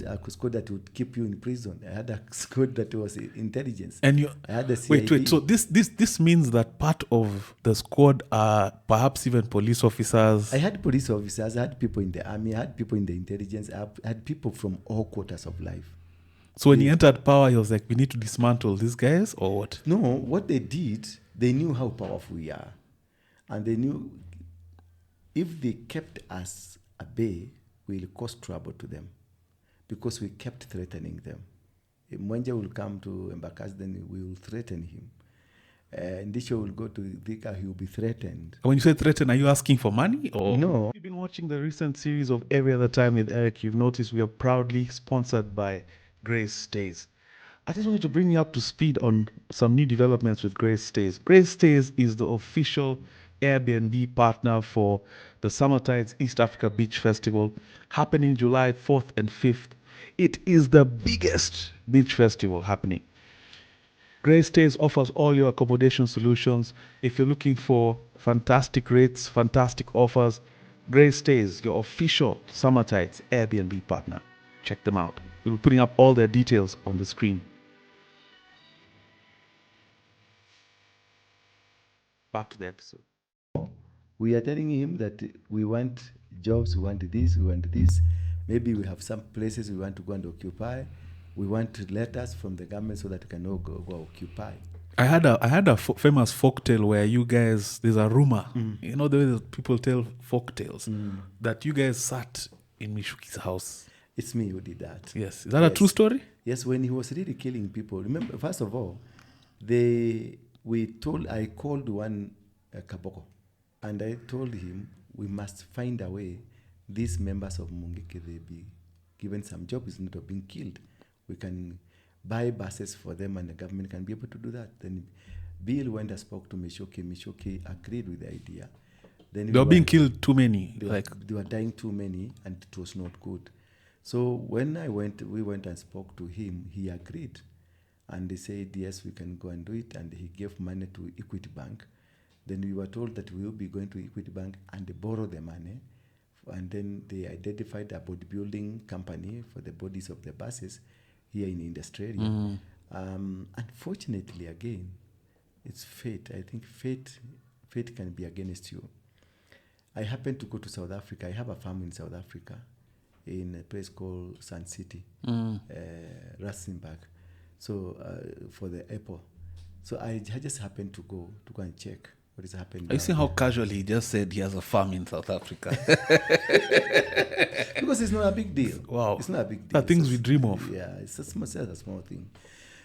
that would keep you in prison. I had a squad that was intelligence. And you I had the CID. wait. So this means that part of the squad are perhaps even police officers. I had police officers, I had people in the army, I had people in the intelligence, I had people from all quarters of life. So when he entered power, he was like, "We need to dismantle these guys," or what? No, what they did, they knew how powerful we are. And they knew if they kept us at bay, we'll cause trouble to them. Because we kept threatening them. If Mwenje will come to Embakasi, then we will threaten him. Ndisho will go to Thika, he will be threatened. When you say threaten, are you asking for money? Or No. If you've been watching the recent series of Every Other Time with Eric, you've noticed we are proudly sponsored by Grace Stays. I just wanted to bring you up to speed on some new developments with Grace Stays. Grace Stays is the official Airbnb partner for the Summertides East Africa Beach Festival, happening July 4th and 5th. It is the biggest beach festival happening. Grace Stays offers all your accommodation solutions. If you're looking for fantastic rates, fantastic offers, Grace Stays, your official Summertides Airbnb partner. Check them out. We'll be putting up all their details on the screen. Back to the episode. We are telling him that we want jobs, we want this, we want this. Maybe we have some places we want to go and occupy. We want letters from the government so that we can all go occupy. I had a famous folktale where you guys, there's a rumor, you know the way that people tell folktales, that you guys sat in Mishuki's house. It's me who did that. Yes. Is that a true story? Yes, when he was really killing people. Remember, first of all, I called one Kaboko, and I told him we must find a way these members of Mungiki, they be given some job instead of being killed. We can buy buses for them, and the government can be able to do that. Then Bill went and spoke to Mishoki. Mishoki agreed with the idea. Then They were being killed too many. they were dying too many, and it was not good. So when we went and spoke to him, he agreed. And they said, yes, we can go and do it. And he gave money to Equity Bank. Then we were told that we will be going to Equity Bank and they borrow the money. And then they identified a bodybuilding company for the bodies of the buses here in the industry area. Unfortunately, again, it's fate. I think fate can be against you. I happened to go to South Africa. I have a farm in South Africa in a place called Sun City, Rustenburg. So for the apple. So I just happened to go and check what is happening. You see how casually he just said he has a farm in South Africa. Because it's not a big deal. Wow. It's not a big deal. There are things we dream of. Yeah, it's a small thing.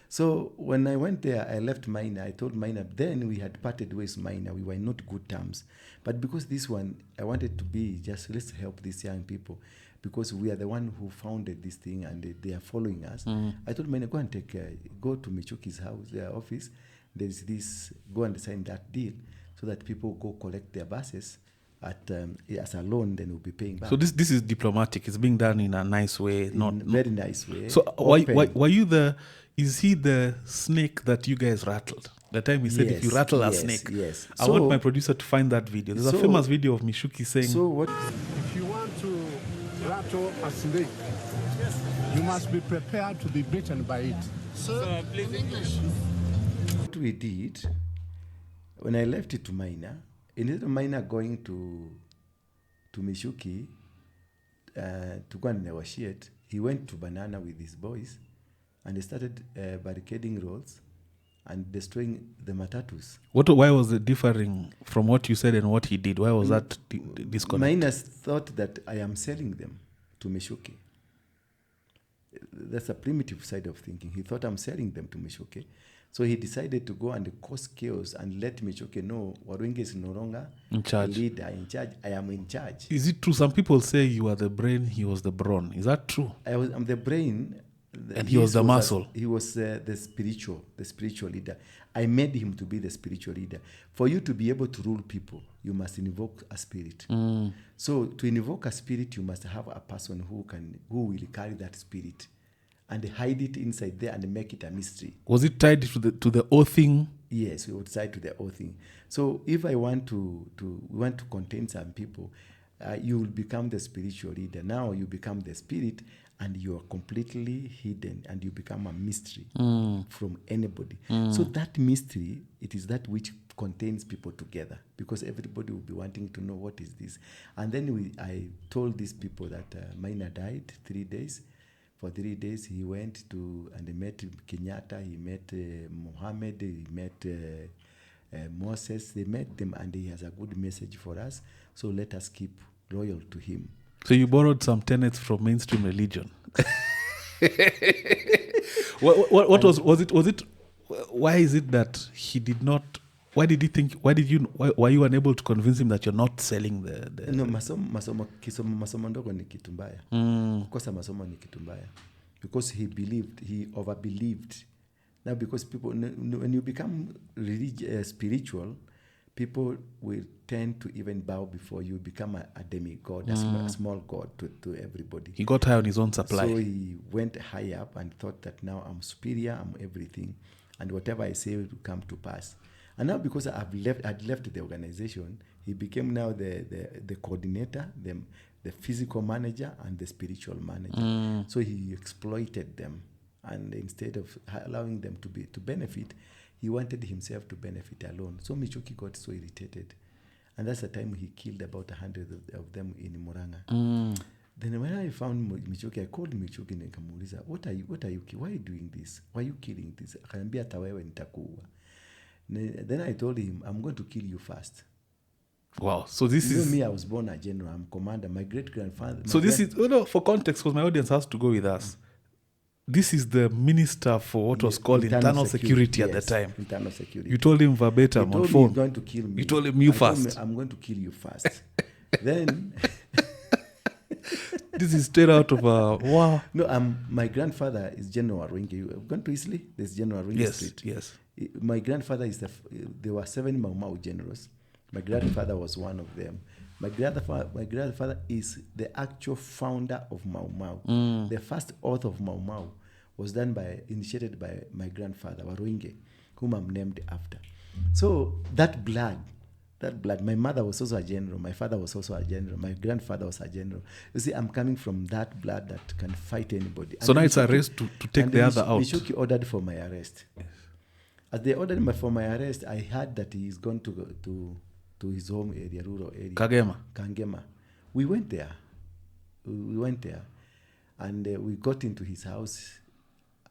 So when I went there, I left Minor. I told Minor, then we had parted ways Minor. We were in not good terms. But because this one, I wanted to be just, let's help these young people. Because we are the one who founded this thing and they are following us. I told Minor, go and go to Michuki's house, their office. There's this, go and sign that deal so that people go collect their buses at as a loan, then we'll be paying back. So this is diplomatic. It's being done in a nice way, very nice way. So were you is he the snake that you guys rattled? The time he said, if you rattle a snake. Yes. I want my producer to find that video. There's a famous video of Mishuki saying, So what? If you want to rattle a snake, you must be prepared to be bitten by it. Sir, please English. What we did, when I left it to Minor, instead of Minor going to Mishuki to go and negotiate, he went to Banana with his boys and they started barricading roads and destroying the matatus. why was it differing from what you said and what he did? Why was that disconnect? Miners thought that I am selling them to Mishuki. That's a primitive side of thinking. He thought I'm selling them to Mishuki. So he decided to go and cause chaos and let Mishuki know Waruinge is no longer in charge. Leader, in charge. I am in charge. Is it true? Some people say you are the brain, he was the brawn. Is that true? I'm the brain. And he was the muscle. He was the spiritual leader. I made him to be the spiritual leader. For you to be able to rule people, you must invoke a spirit. So to invoke a spirit, you must have a person who will carry that spirit and hide it inside there and make it a mystery. Was it tied to the oathing? Yes, we would tie to the oathing. So if I want to contain some people, you will become the spiritual leader. Now you become the spirit and you are completely hidden and you become a mystery from anybody. So that mystery, it is that which contains people together because everybody will be wanting to know what is this. And then I told these people that Minor died 3 days. For 3 days he went to and he met Kenyatta, he met Mohammed, he met Moses. They met them and he has a good message for us. So let us keep loyal to him. So you borrowed some tenets from mainstream religion. What was it? Why is it that he did not? Why were you unable to convince him that you're not selling the No, masomo ndogo ni kitu mbaya. Kukosa masomo ni kitu mbaya. Because he overbelieved. Now because people, when you become spiritual, people will tend to even bow before you, become a demigod, a small god to everybody. He got high on his own supply. So he went high up and thought that now I'm superior, I'm everything, and whatever I say will come to pass. And now because I'd left the organization, he became now the coordinator, the physical manager, and the spiritual manager. So he exploited them. And instead of allowing them to benefit, he wanted himself to benefit alone. So Michuki got so irritated. And that's the time he killed about 100 of them in Muranga. Then when I found Michuki, I called Michuki and nikamuuliza, what are you, why are you doing this? Why are you killing this? Akaniambia hata wewe nitakuua. Then I told him, I'm going to kill you first. Wow. So this is me, I was born a general, I'm commander. My great-grandfather. So this is, for context, because my audience has to go with us. This is the minister for what was called internal security at the time. Internal security. You told him verbatim on phone. He's going to kill me. You told him first. I'm going to kill you first. Then this is straight out of wow. No, my grandfather is General Waruinge. You've gone to Eastleigh? There's General Waruinge Street. Yes. My grandfather there were 7 Mau Mau generals. My grandfather was one of them. My grandfather is the actual founder of Mau Mau. The first oath of Mau Mau was initiated by my grandfather, Waruinge, whom I'm named after. So that blood, my mother was also a general, my father was also a general, my grandfather was a general. You see, I'm coming from that blood that can fight anybody. So now it's a race to take the other out. Mishuki ordered for my arrest. Yes. As they ordered for my arrest, I heard that he's gone to go to his home area, rural area. Kangema. We went there. And we got into his house.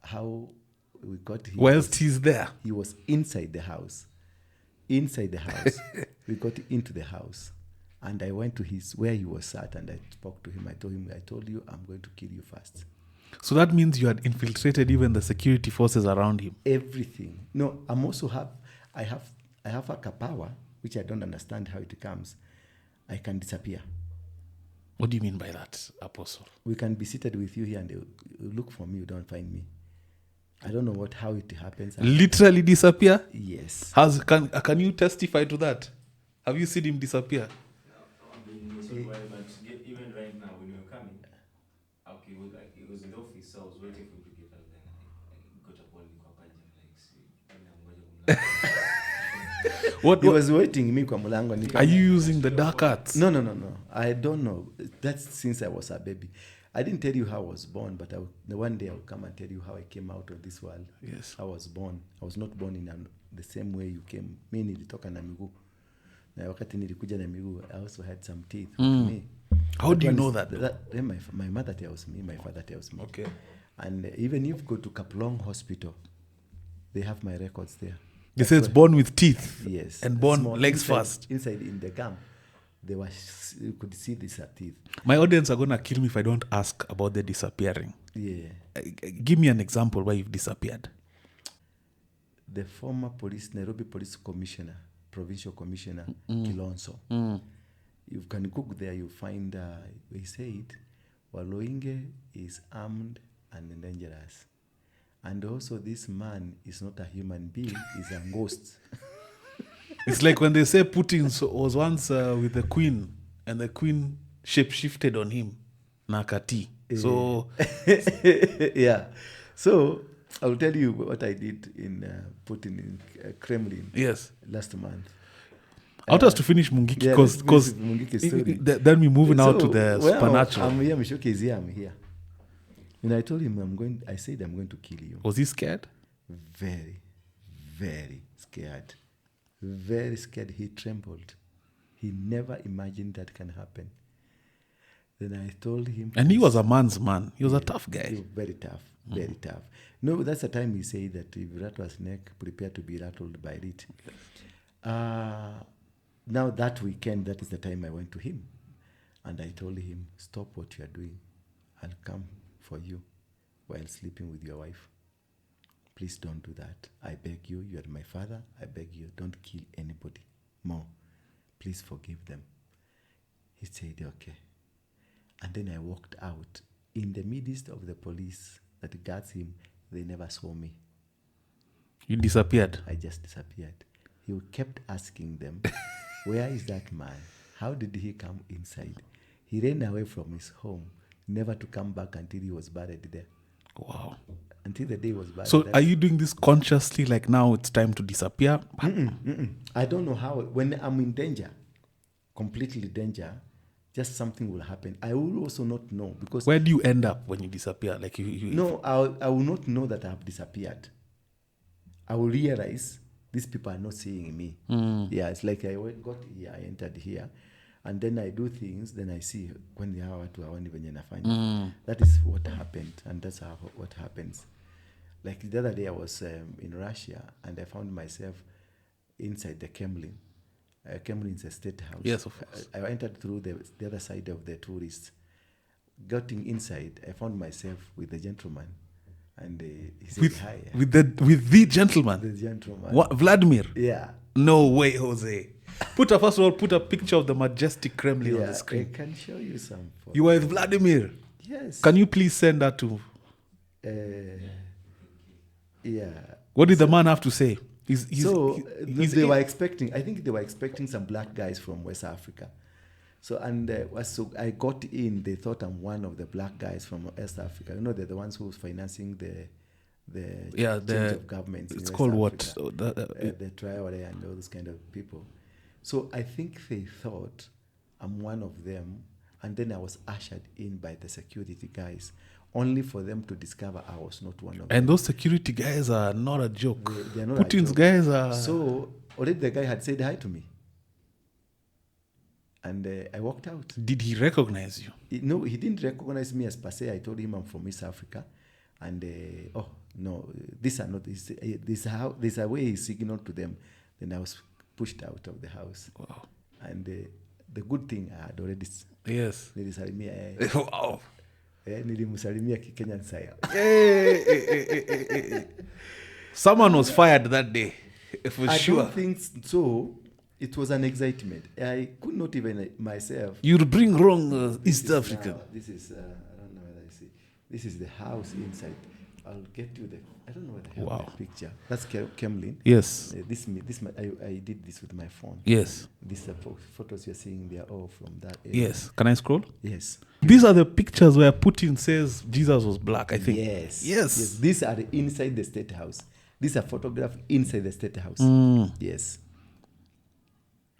How we got him. Whilst he's there? He was inside the house. inside the house. We got into the house. And I went to where he was sat, and I spoke to him. I told you, I'm going to kill you first. So that means you had infiltrated even the security forces around him. Everything. No, I have a power, which I don't understand how it comes. I can disappear. What do you mean by that, Apostle? We can be seated with you here, and you look for me, you don't find me. I don't know how it happens. Literally disappear? Yes. Can you testify to that? Have you seen him disappear? But even right now, when you were coming, okay, it was in the office, so I was waiting for you to get out. Then I got up on He was waiting me kwa mulango. Are you using the dark arts? No. I don't know. That's since I was a baby. I didn't tell you how I was born, but one day I'll come and tell you how I came out of this world. Yes. I was born. I was not born in the same way you came. Mi nilitoka na miguu. Na wakati nilikuja na miguu, I also had some teeth. Me. How do you know that? My mother tells me, my father tells me. Okay. And even if you go to Kaplong Hospital, they have my records there. They say it's born with teeth. Yes. And born small, legs first. Inside in the gum, you could see these teeth. My audience are going to kill me if I don't ask about the disappearing. Yeah. Give me an example where you've disappeared. The former Nairobi Police Commissioner, Provincial Commissioner, Kilonso. You can Google there, you find, he said, Waruinge is armed and dangerous. And also this man is not a human being, he's a ghost. It's like when they say Putin was once with the queen, and the queen shape-shifted on him. Nakati. So... yeah. So, I'll tell you what I did in Putin in Kremlin. Yes. Last month. I want us to finish Mungiki because then we're moving out to the supernatural. I'm here, Mishoki is here, I'm here. And I told him I said I'm going to kill you. Was he scared? Very, very scared. Very scared. He trembled. He never imagined that can happen. Then I told him... And he was a man's man. He was a tough guy. He was very tough. Very tough. No, that's the time he said that if rattle a snake, prepare to be rattled by it. Now that weekend, that is the time I went to him. And I told him, stop what you are doing. I'll come for you while sleeping with your wife. Please don't do that. I beg you. You are my father. I beg you. Don't kill anybody more. Please forgive them. He said, okay. And then I walked out. In the midst of the police that guards him, they never saw me. You disappeared? I just disappeared. He kept asking them, where is that man? How did he come inside? He ran away from his home, never to come back until he was buried there. Wow. Until the day he was buried. So are you doing this consciously, like now it's time to disappear? I don't know how. When I'm in danger, completely danger, just something will happen. I will also not know because... Where do you end up when you disappear? Like No, I will not know that I have disappeared. I will realize these people are not seeing me. Yeah, it's like I got here, I entered here, and then I do things, then I see when they are to one even nafanya. That is what happened, and that's what happens. Like the other day I was in Russia, and I found myself inside the Kremlin. Kremlin is a state house. Yes, of course. I entered through the other side of the tourists. Getting inside, I found myself with the gentleman. And he said hi. With the gentleman? The gentleman. What, Vladimir? Yeah. No way, Jose. First of all, put a picture of the majestic Kremlin on the screen. I can show you some photos. You were with Vladimir? Yes. Can you please send that to... yeah. What did the man have to say? They were expecting, I think they were expecting some black guys from West Africa. So, so I got in, they thought I'm one of the black guys from West Africa. You know, they're the ones who's financing the change of governments. It's in called West what? the Traore and all those kind of people. So I think they thought I'm one of them. And then I was ushered in by the security guys, only for them to discover I was not one of them. And those security guys are not a joke. They're not Putin's a joke. guys are... So already the guy had said hi to me. And I walked out. Did he recognize you? No, he didn't recognize me as per se. I told him I'm from East Africa. And, these are not, this is a way he signaled to them. Then I was pushed out of the house. Wow. And the good thing I had already Yes. nilisalimia Wow. nilimsalimia Kenyan style. Someone was fired that day, for I sure. don't think so. It was an excitement. I could not even myself. You'd bring wrong East This is African. now- this is I don't know whether I see. This is the house inside. I'll get you the. I don't know whether I have Wow. the picture. That's Kemlin. Yes. I did this with my phone. Yes. These are photos you're seeing. They are all from that area. Yes. Can I scroll? Yes. These are the pictures where Putin says Jesus was black, I think. Yes. Yes. These are inside the state house. These are photographs inside the state house. Yes.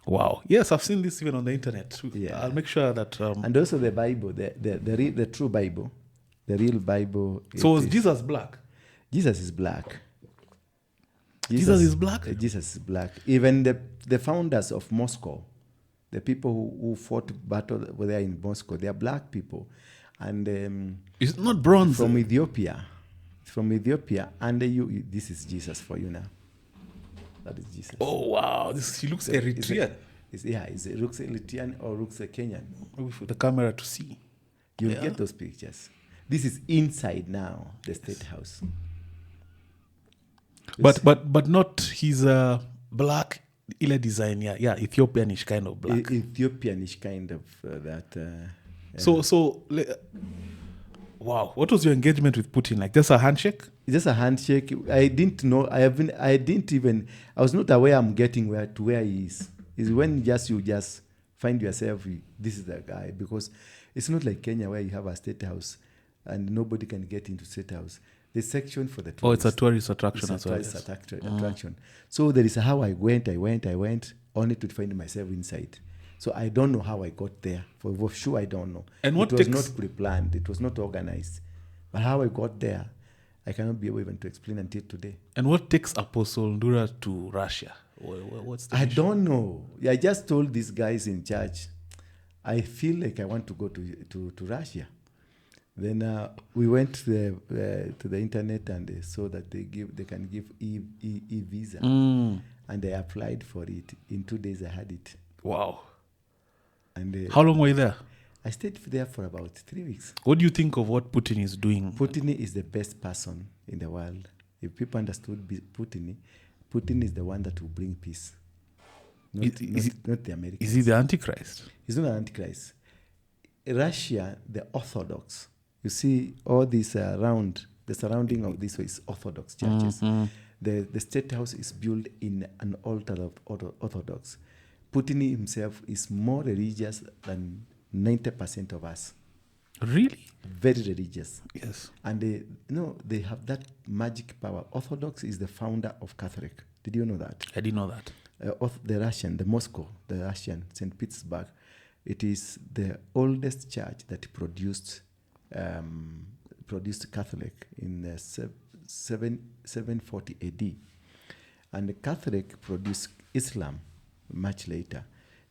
Wow. Yes, I've seen this even on the internet too. Yeah. I'll make sure that. And also the Bible, the true Bible, the real Bible. So was is- Jesus black? Jesus is black. Jesus is black? Jesus is black. Even the founders of Moscow, the people who fought battle there in Moscow, they are black people. And It's not bronze. from Ethiopia. From Ethiopia. And this is Jesus for you now. That is Jesus. Oh wow! He looks Eritrean. It looks Eritrean or looks Kenyan. Maybe for the camera to see. You'll Yeah. get those pictures. This is inside now, the state house. But not he's a black ile design, yeah, Ethiopianish kind of black. Ethiopianish kind of that. Wow, what was your engagement with Putin like? Just a handshake? Just a handshake. I didn't know. I was not aware I'm getting where he is. Is when you just find yourself, this is the guy. Because it's not like Kenya where you have a state house and nobody can get into state house. There's section for the tourists. Oh, it's a tourist attraction It's as well. a tourist attraction. So there is how I went, only to find myself inside. So I don't know how I got there. For sure, I don't know. And what it was takes- not pre-planned. It was not organized. But how I got there, I cannot be able even to explain until today. And what takes Apostle Ndura to Russia? What's the I mission? don't know. I just told these guys in charge, I feel like I want to go to Russia. Then we went to the internet and they saw that they can give e-visa. And I applied for it. In 2 days I had it. Wow. And How long were you there? I stayed there for about 3 weeks. What do you think of what Putin is doing? Putin is the best person in the world. If people understood Putin is the one that will bring peace. Not the Americans. Is he the Antichrist? He's not an Antichrist. Russia, the Orthodox. You see all this around, the surrounding of this is Orthodox churches. The state house is built in an altar of Orthodox. Putin himself is more religious than 90% of us. Really? Very religious. Yes. And they have that magic power. Orthodox is the founder of Catholic. Did you know that? I didn't know that. The Russian, St. Petersburg, it is the oldest church that produced Catholic in 740 AD. And the Catholic produced Islam much later.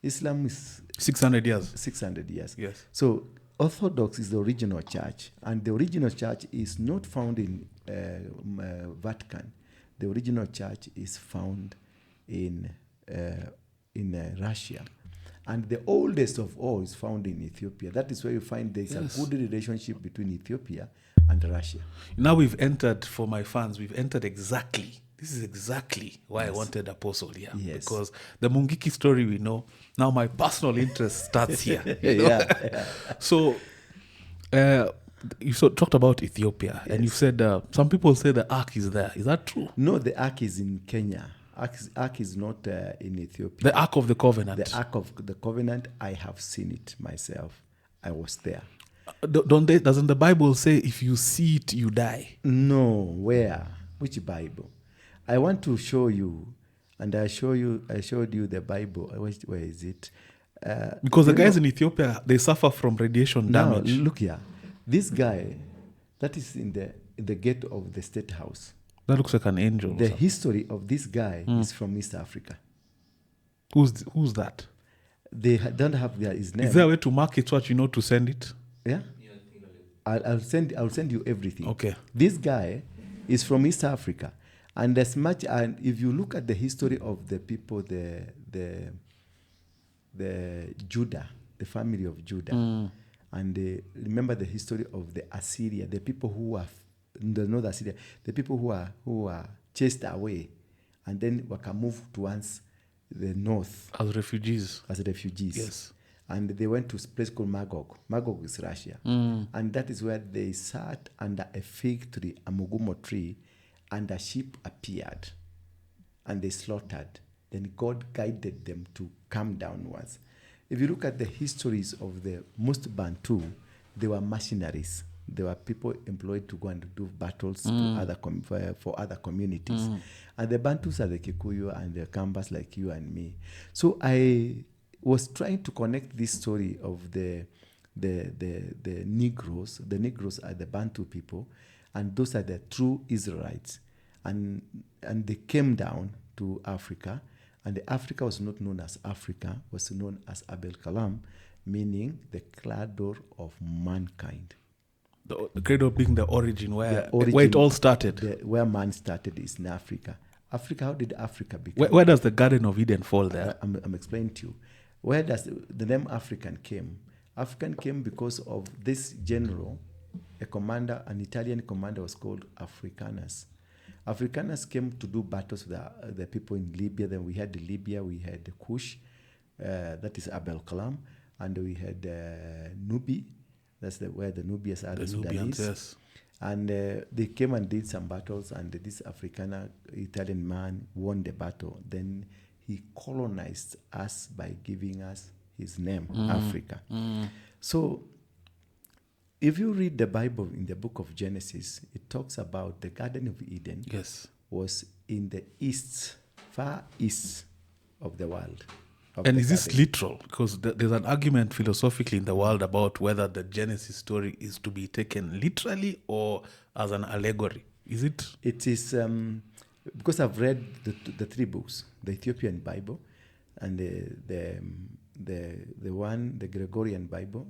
Islam is 600 years. 600 years. Yes. So Orthodox is the original church, and the original church is not found in Vatican. The original church is found in Russia, and the oldest of all is found in Ethiopia. That is where you find there is a good relationship between Ethiopia and Russia. Now we've entered, for my fans, exactly. This is exactly why I wanted Apostle here. Yes. Because the Mungiki story we know. Now my personal interest starts here. You know? Yeah. So you talked about Ethiopia, and you said some people say the ark is there. Is that true? No, the ark is in Kenya. Ark is not in Ethiopia. The Ark of the Covenant. The Ark of the Covenant, I have seen it myself. I was there. Doesn't the Bible say if you see it, you die? No, where? Which Bible? I want to show you, and I showed you the Bible. Where is it? Because the guys in Ethiopia, they suffer from radiation damage. Now, look here. This guy, that is in the gate of the state house. That looks like an angel. The history of this guy is from East Africa. Who's that? They don't have his name. Is there a way to mark it so that you know to send it? Yeah? I'll send you everything. Okay. This guy is from East Africa, And as much, and if you look at the history of the people, the Judah, the family of Judah, and remember the history of the Assyria, the people who are not Assyria, the people who are chased away, and then were moved towards the north As refugees. Yes. And they went to a place called Magog. Magog is Russia. And that is where they sat under a fig tree, a mugumo tree, and a sheep appeared. And they slaughtered. Then God guided them to come downwards. If you look at the histories of the most Bantu, they were mercenaries. They were people employed to go and do battles to other for other communities. And the Bantus are the Kikuyu and the Kambas like you and me. So I was trying to connect this story of the Negroes. The Negroes are the Bantu people, and those are the true Israelites. And they came down to Africa, and the Africa was not known as Africa, was known as Abel Kalam, meaning the cradle of mankind. The cradle being the origin where it all started. Where man started is in Africa. Africa, how did Africa become? Where does the Garden of Eden fall there? I'm explaining to you. Where does the name African came? African came because of this general, a commander, an Italian commander was called Africanus. Africanus came to do battles with the people in Libya. Then we had Libya, we had Kush, that is Abel Kalam, and we had Nubi, that's where the Nubians are, the Sudanese. Yes. And they came and did some battles, and this African Italian man won the battle. Then he colonized us by giving us his name, Africa. So if you read the Bible in the book of Genesis, it talks about the Garden of Eden. Yes. Was in the east, far east of the world. And is this literal? Because there's an argument philosophically in the world about whether the Genesis story is to be taken literally or as an allegory. Is it? It is, because I've read the three books, the Ethiopian Bible, and the Gregorian Bible,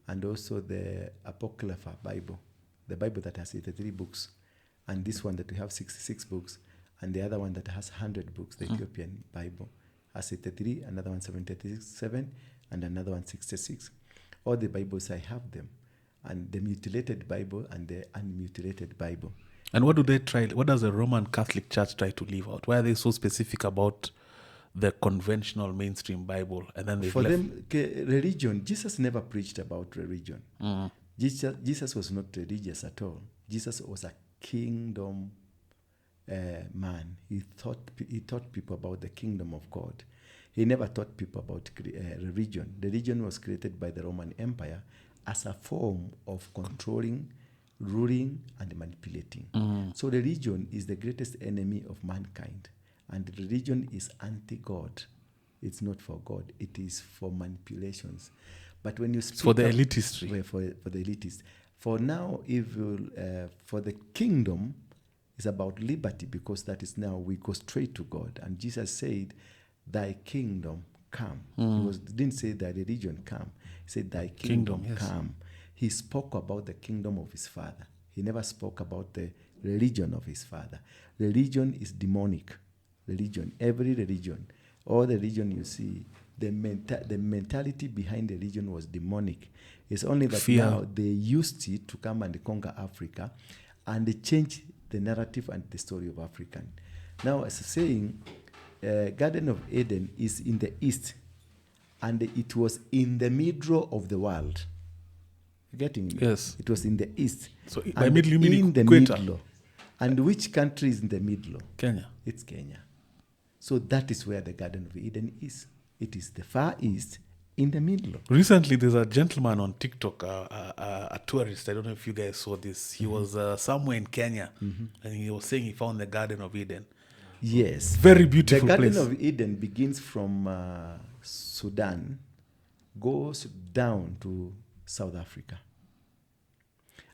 and also the Apocrypha Bible, the Bible that has 83 books, and this one that we have 66 books, and the other one that has 100 books, the Ethiopian Bible. Has 83, another one 77, and another one 66. All the Bibles, I have them. And the mutilated Bible and the unmutilated Bible. And what does the Roman Catholic Church try to leave out? Why are they so specific about the conventional mainstream Bible? And then for them, religion, Jesus never preached about religion. Jesus was not religious at all. Jesus was a kingdom man. He taught people about the kingdom of God. He never taught people about religion. Religion was created by the Roman Empire as a form of controlling, ruling, and manipulating. So religion is the greatest enemy of mankind. And religion is anti-God. It's not for God. It is for manipulations. But when you speak for the elitist, for the elitist. For now, for the kingdom, it's about liberty, because that is now we go straight to God. And Jesus said, thy kingdom come. He didn't say thy religion come. He said thy kingdom come. He spoke about the kingdom of his Father. He never spoke about the religion of his Father. Religion is demonic. Religion, every religion, all the religion you see, the mentality behind the religion was demonic. It's only that now they used it to come and conquer Africa, and they changed the narrative and the story of African. Now, as saying, Garden of Eden is in the east, and it was in the middle of the world. You getting me? Yes. It was in the east. So by middle you mean in the equator. middle. And which country is in the middle? Kenya. It's Kenya. So that is where the Garden of Eden is. It is the far east in the middle. Recently, there's a gentleman on TikTok, a tourist. I don't know if you guys saw this. He was somewhere in Kenya, and he was saying he found the Garden of Eden. Yes. Very beautiful place. The place. Garden of Eden begins from Sudan, goes down to South Africa.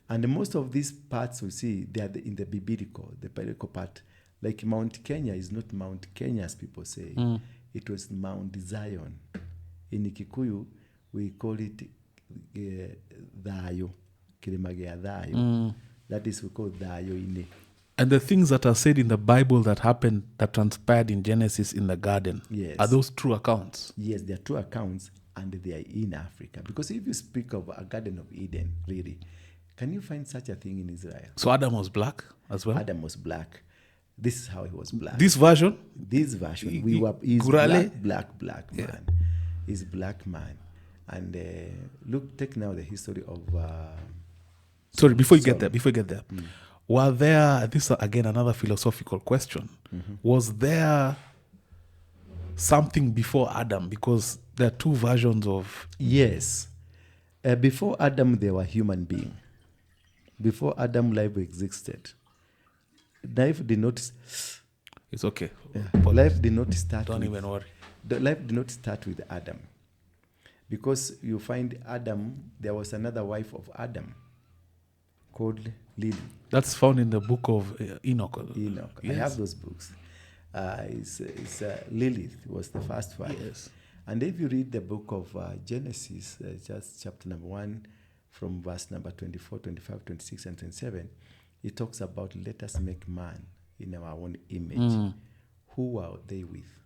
And most of these parts we see, they are in the biblical part. Like Mount Kenya is not Mount Kenya, as people say. It was Mount Zion. In Kikuyu, we call it Dayo, Kirimagea Dayo. That is, we call Dayo Ine. And the things that are said in the Bible that happened, that transpired in Genesis in the garden, Yes. are those true accounts? Yes, they are true accounts, and they are in Africa. Because if you speak of a Garden of Eden, really, can you find such a thing in Israel? So Adam was black as well? Adam was black. This is how he was black. This version? This version, he's Gurale? black man. He's black man. And take now the history of... Sorry, before you get there, were there, this is again another philosophical question, was there something before Adam? Because there are two versions of... Yes. Before Adam, there were human beings. Before Adam, life existed. Life did not... It's okay. Life did not start Don't even worry. The life did not start with Adam. Because you find Adam, there was another wife of Adam called Lily. That's found in the book of Enoch. Enoch. Yes. I have those books. Lilith was the first wife. Yes. And if you read the book of Genesis, just chapter number 1, from verse number 24, 25, 26, and 27, it talks about let us make man in our own image. Who are they with?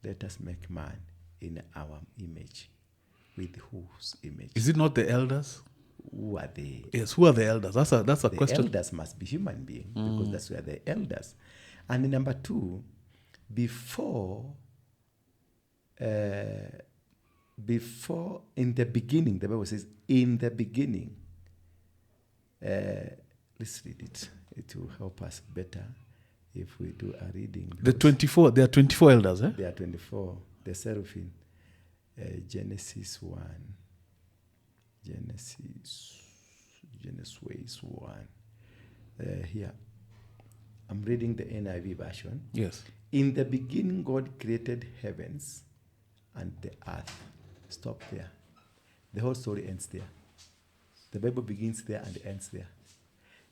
Let us make man in our image. With whose image? Is it not the elders? Who are they? Yes, who are the elders? That's a The question. elders must be human beings because that's where the elders. And number 2, before in the beginning, the Bible says, in the beginning. Let's read it. It will help us better if we do a reading. There are 24 elders, eh? There are 24. The seraphim. Genesis 1. Genesis 1. Here. I'm reading the NIV version. Yes. In the beginning, God created heavens and the earth. Stop there. The whole story ends there. The Bible begins there and ends there.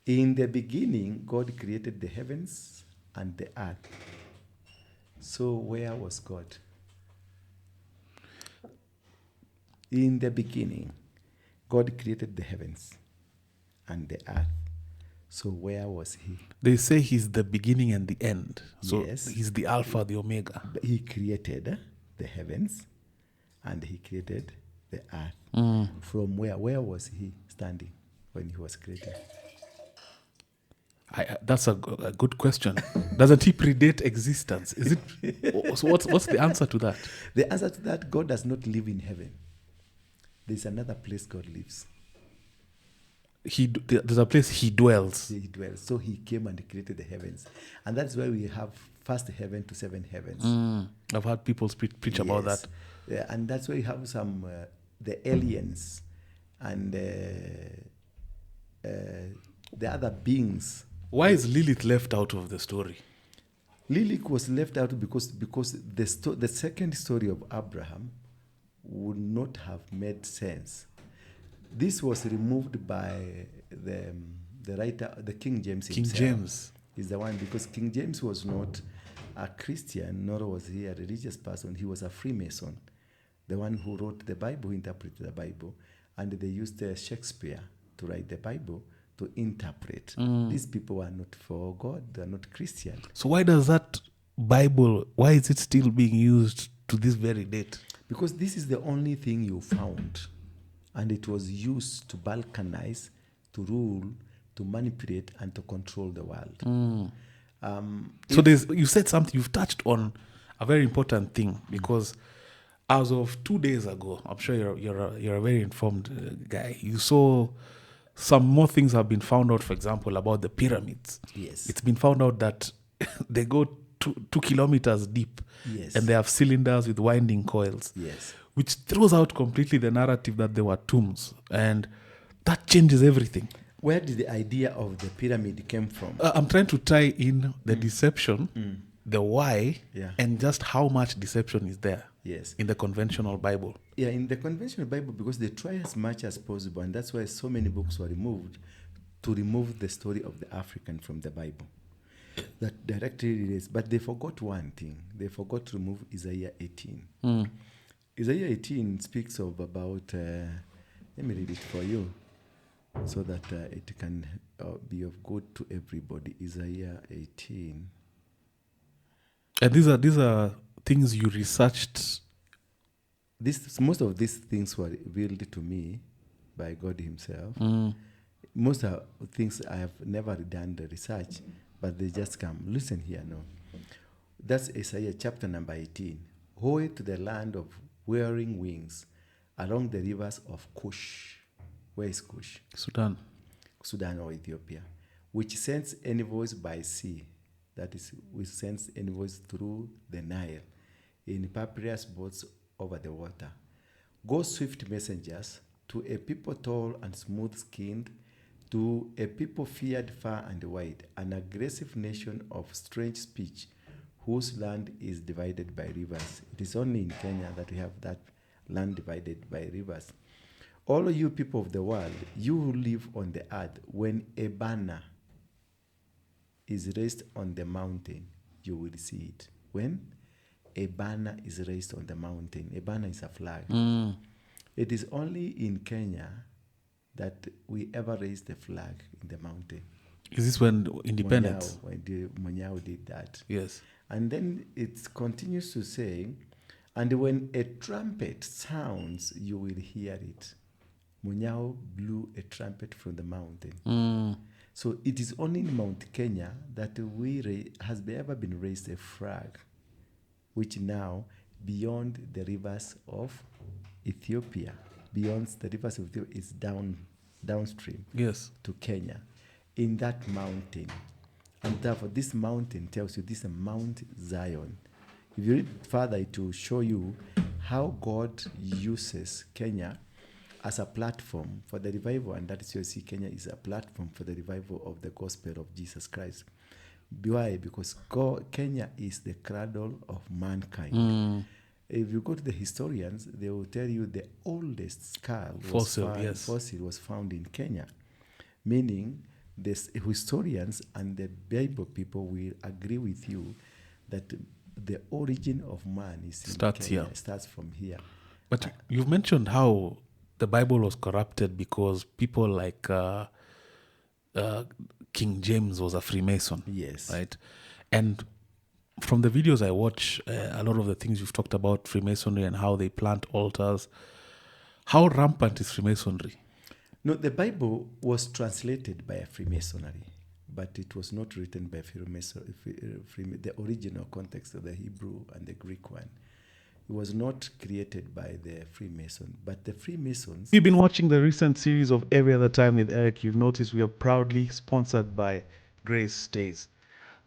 In the beginning, God created the heavens and the earth. So where was God? In the beginning, God created the heavens and the earth. So where was he? They say he's the beginning and the end. So Yes. he's the Alpha, the Omega. He created the heavens and he created the earth. From where? Where was he standing when he was created? That's a good question. Doesn't he predate existence? Is it? So what's the answer to that? The answer to that, God does not live in heaven. There's another place God lives. There's a place he dwells. He dwells. So he came and created the heavens. And that's why we have first heaven to seven heavens. I've heard people preach about that. Yeah, and that's why you have some, the aliens and the other beings. Why is Lilith left out of the story? Lilith was left out because the second story of Abraham would not have made sense. This was removed by the writer, the King James himself. King James is the one, because King James was not a Christian, nor was he a religious person. He was a Freemason, the one who wrote the Bible, who interpreted the Bible, and they used Shakespeare to write the Bible, to interpret. These people are not for God, they are not Christian. So why does that Bible, why is it still being used to this very date? Because this is the only thing you found. And it was used to balkanize, to rule, to manipulate, and to control the world. So you said something, you've touched on a very important thing, because as of 2 days ago, I'm sure you're a very informed guy, you saw some more things have been found out, for example, about the pyramids. Yes. It's been found out that they go 2 kilometers deep. Yes. And they have cylinders with winding coils. Yes. Which throws out completely the narrative that there were tombs. And that changes everything. Where did the idea of the pyramid came from? I'm trying to tie in the deception, the why, and just how much deception is there in the conventional Bible. Yeah, in the conventional Bible, because they try as much as possible, and that's why so many books were removed, to remove the story of the African from the Bible. That directly relates. But they forgot one thing. They forgot to remove Isaiah 18. Isaiah 18 speaks of about, let me read it for you. so that it can be of good to everybody. Isaiah 18. And these are things you researched. Most of these things were revealed to me by God Himself. Most of things I have never done the research, but they just come. Listen here now. That's Isaiah chapter number 18. Woe to the land of wearing wings along the rivers of Cush. Where is Cush? Sudan. Sudan or Ethiopia, which sends envoys by sea. That is, which sends envoys through the Nile in papyrus boats over the water. Go swift messengers to a people tall and smooth-skinned, to a people feared far and wide, an aggressive nation of strange speech, whose land is divided by rivers. It is only in Kenya that we have that land divided by rivers. All you people of the world, you who live on the earth, when a banner is raised on the mountain, you will see it. When a banner is raised on the mountain, a banner is a flag. It is only in Kenya that we ever raised the flag in the mountain. Is this when independence? Monyao did that. Yes. And then it continues to say, and when a trumpet sounds, you will hear it. Monyao blew a trumpet from the mountain. So it is only in Mount Kenya that has ever been raised a flag, which now, beyond the rivers of Ethiopia, is downstream to Kenya, in that mountain. And therefore, this mountain tells you this is Mount Zion. If you read further, it will show you how God uses Kenya as a platform for the revival, and that is you see Kenya is a platform for the revival of the gospel of Jesus Christ. Why? Because Kenya is the cradle of mankind. If you go to the historians, they will tell you the oldest fossil was found in Kenya, meaning the historians and the Bible people will agree with you that the origin of man is starts in Kenya, here. starts from here. But you've mentioned how the Bible was corrupted because people like King James was a Freemason. Yes. Right? And from the videos I watch, a lot of the things you've talked about Freemasonry and how they plant altars, how rampant is Freemasonry? No, the Bible was translated by a Freemasonry, but it was not written by Freemasonry. The original context of the Hebrew and the Greek one. It was not created by the Freemason, but the Freemasons... You've been watching the recent series of Every Other Time with Eric. You've noticed we are proudly sponsored by Grace Stays.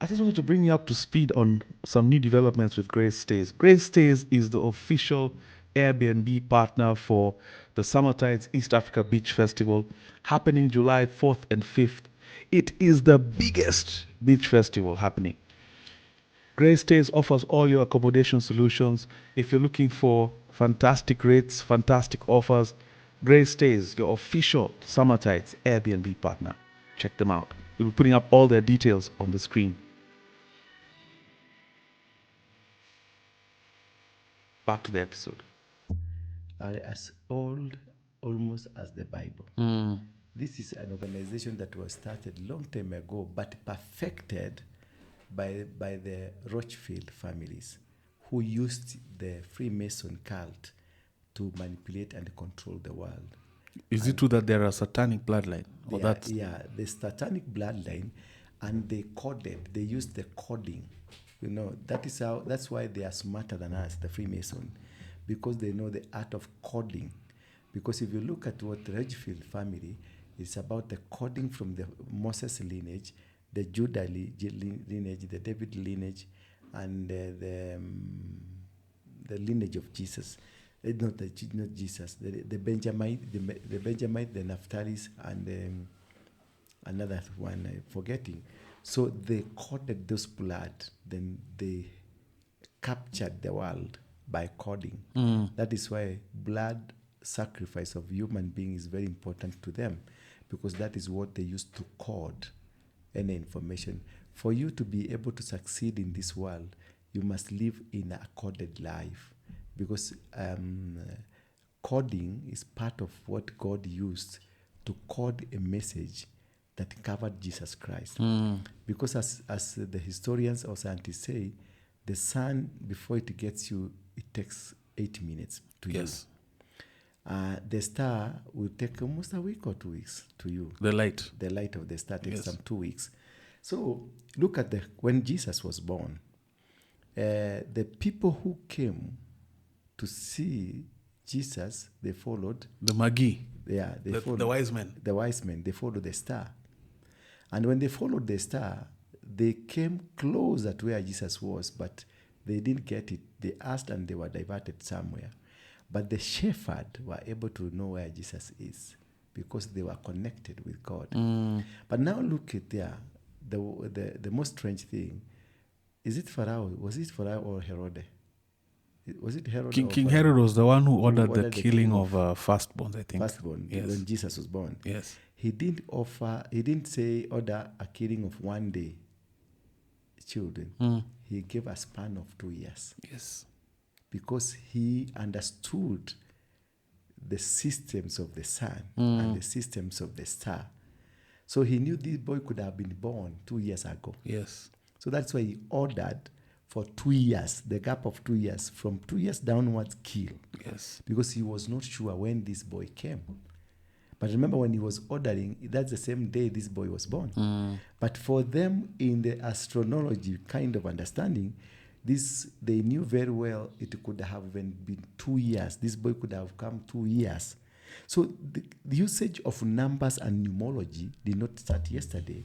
I just wanted to bring you up to speed on some new developments with Grace Stays. Grace Stays is the official Airbnb partner for the Summertides East Africa Beach Festival happening July 4th and 5th. It is the biggest beach festival happening. Grace Stays offers all your accommodation solutions. If you're looking for fantastic rates, fantastic offers, Grace Stays, your official Summertides Airbnb partner. Check them out. We'll be putting up all their details on the screen. Back to the episode. Are as old almost as the Bible. This is an organization that was started long time ago, but perfected by the Rothschild families, who used the Freemason cult to manipulate and control the world. Is it true that there are satanic bloodline? The satanic bloodline, and they used the coding. You know, that's why they are smarter than us, the Freemason, because they know the art of coding. Because if you look at what the Rothschild family, it's about the coding from the Moses lineage, the Judah lineage, the David lineage, and the lineage of Jesus. Not Jesus, the Benjamite, the Naphtali's, and another one I'm forgetting. So they coded those blood, then they captured the world by coding. That is why blood sacrifice of human being is very important to them, because that is what they use to code any information. For you to be able to succeed in this world, you must live in a coded life, because coding is part of what God used to code a message that covered Jesus Christ. Because as the historians or scientists say, the sun, before it gets you, it takes 8 minutes to Yes. you. The star will take almost a week or 2 weeks to you. The light. The light of the star takes Yes. some 2 weeks. So look at when Jesus was born. The people who came to see Jesus, they followed. The Magi. Yeah, they followed The wise men. The wise men. They followed the star, and when they followed the star, they came closer to where Jesus was, but they didn't get it. They asked, and they were diverted somewhere. But the shepherd were able to know where Jesus is because they were connected with God. But now look at there. The most strange thing, is it Pharaoh? Was it Pharaoh or Herod? Was it Herod? King Herod was the one who ordered the killing of firstborns, I think. Firstborn, Yes. when Jesus was born. Yes. He didn't order a killing of one day children. He gave a span of 2 years Yes. because he understood the systems of the sun and the systems of the star. So he knew this boy could have been born 2 years ago. Yes. So that's why he ordered for 2 years, the gap of 2 years, from 2 years downwards, kill. Yes. Because he was not sure when this boy came. But remember, when he was ordering, that's the same day this boy was born. But for them, in the astrology kind of understanding, they knew very well it could have even been 2 years. This boy could have come 2 years. So the usage of numbers and numerology did not start yesterday.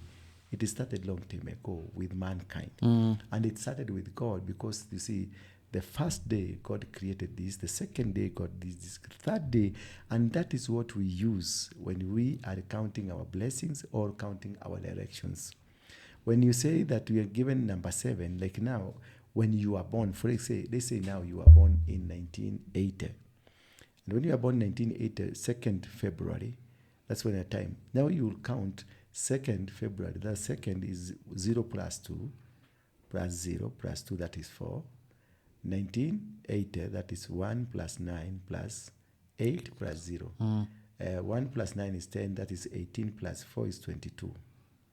It started long time ago with mankind. And it started with God because, you see, the first day God created this, the second day God did this, third day, and that is what we use when we are counting our blessings or counting our directions. When you say that we are given number 7, like now, when you are born, they say now you are born in 1980. And when you are born in 1980, 2nd February, that's when the time. Now you will count 2nd February. The second is 0 plus 2 plus 0 plus 2, that is 4. 1980, that is 1 plus 9 plus 8 plus 0. 1 plus 9 is 10, that is 18 plus 4 is 22.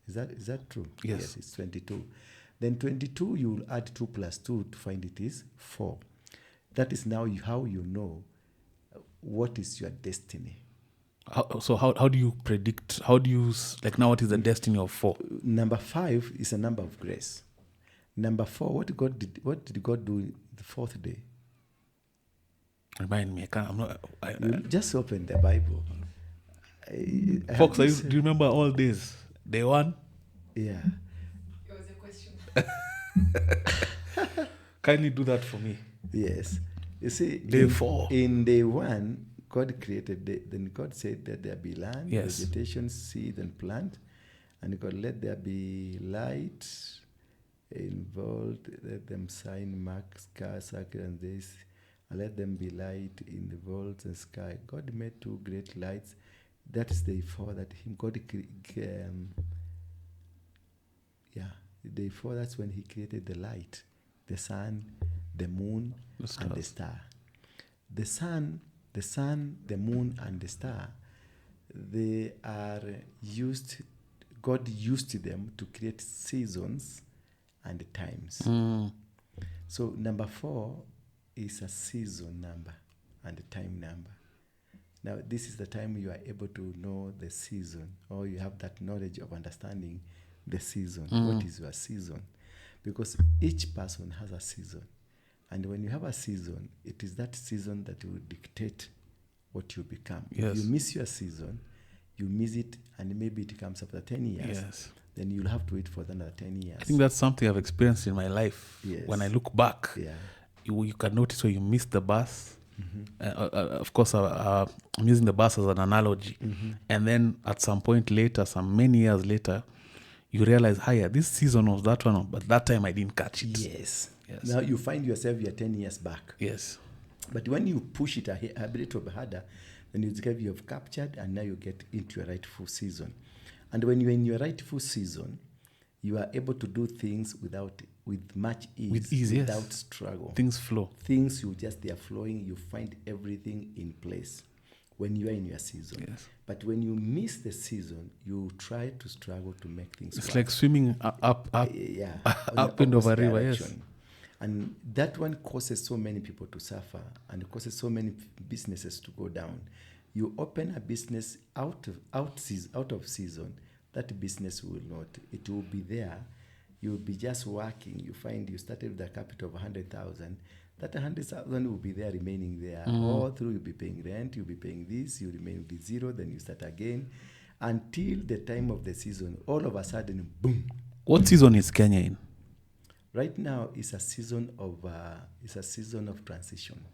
Is that true? Yes. It's 22. Then 22, you will add 2 plus 2 to find it is 4. That is now how you know what is your destiny. How do you predict? How do you, like now, what is the destiny of 4? Number 5 is a number of grace. Number 4, what did God do the 4th day? Remind me, I'm not. You just open the Bible. Folks, do you remember all days? Day 1? Yeah. It was a question. Kindly do that for me. Yes. You see, Day 4. In day 1, God created, then God said that there be land, Yes. vegetation, seed, and plant. And God, let there be light involved, let them sign, mark, sky, circle, and this, and let them be light in the vault and sky. God made 2 great lights. That is day 4 that God day 4, that's when he created the light, the sun, the moon, and the star. The sun, the moon, and the star, they are used, God used them to create seasons and times. So number 4 is a season number and a time number. Now, this is the time you are able to know the season, or you have that knowledge of understanding the season. What is your season? Because each person has a season. And when you have a season, it is that season that will dictate what you become. Yes. If you miss your season, you miss it, and maybe it comes after 10 years. Yes. Then you'll have to wait for another 10 years. I think that's something I've experienced in my life. Yes. When I look back, Yeah. you can notice where you missed the bus. Of course, I'm using the bus as an analogy. And then at some point later, many years later, you realize, this season was that one, but that time I didn't catch it. Yes. Yes. Now you find yourself, you're 10 years back. Yes. But when you push it a little bit harder, then you discover you have captured, and now you get into your rightful season. And when you're in your rightful season, you are able to do things with much ease. With ease, yes. Without struggle. Things flow. Things, they are flowing, you find everything in place. when you are in your season. Yes. But when you miss the season, you try to struggle to make things It's work. like swimming up, Yeah, on up the end of a opposite river, yes. direction. And that one causes so many people to suffer, and it causes so many businesses to go down. You open a business out of season, that business will not. It will be there. You'll be just working. You find you started with a capital of 100,000. That 100,000 will be there, remaining there. All through, you'll be paying rent, you'll be paying this, you remain with zero, then you start again. Until the time of the season, all of a sudden, boom. What season is Kenya in? Right now is a season of transition.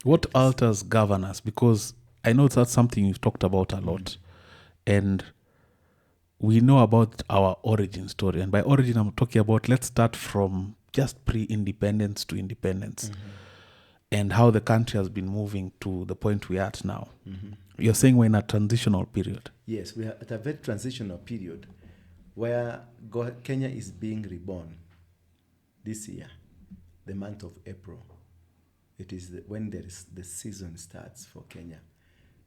What alters governance? Because I know that's something you've talked about a lot. And we know about our origin story. And by origin, I'm talking about, let's start from just pre-independence to independence and how the country has been moving to the point we're at now. You're saying we're in a transitional period. Yes, we are at a very transitional period where Kenya is being reborn this year, the month of April. It is when the season starts for Kenya.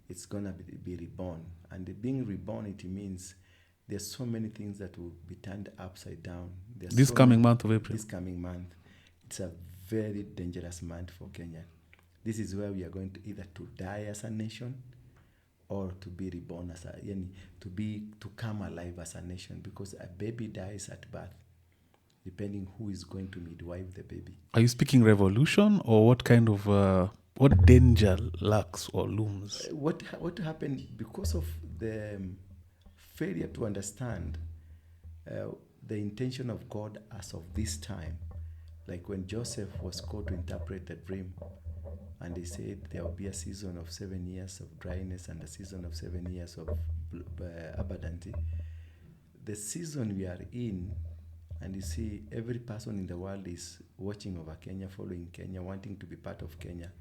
It's going to be reborn. And being reborn, it means there's so many things that will be turned upside down. This coming month of April. This coming month. It's a very dangerous month for Kenya. This is where we are going to either to die as a nation or to be reborn as to come alive as a nation, because a baby dies at birth, depending who is going to midwife the baby. Are you speaking revolution, or what kind of what danger lurks or looms? What happened because of the failure to understand the intention of God as of this time, like when Joseph was called to interpret the dream, and he said there will be a season of 7 years of dryness and a season of 7 years of abundance. The season we are in, and you see every person in the world is watching over Kenya, following Kenya, wanting to be part of Kenya,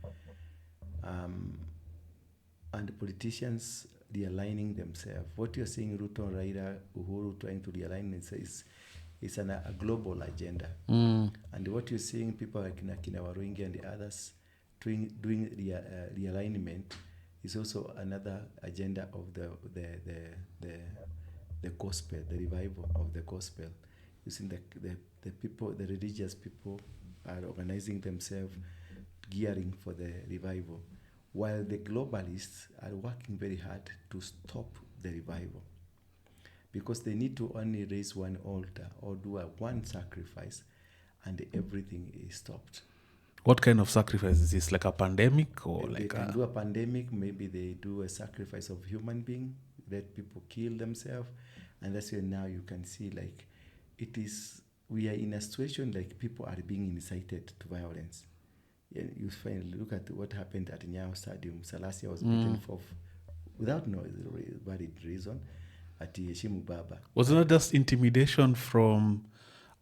and the politicians realigning themselves. What you're seeing, Ruto, Raila, Uhuru trying to realign is a global agenda. And what you're seeing people like Ndura Waruinge and the others doing realignment is also another agenda of the gospel, the revival of the gospel. You see the people, the religious people are organizing themselves, gearing for the revival, while the globalists are working very hard to stop the revival, because they need to only raise one altar or do one sacrifice, and everything is stopped. What kind of sacrifice is this? Like a pandemic, or They can do a pandemic. Maybe they do a sacrifice of human being, let people kill themselves, and that's where now you can see like we are in a situation like people are being incited to violence. You look at what happened at Nyayo Stadium. Salasia was beaten without no valid reason at Yeshimu Baba. Was it not just intimidation from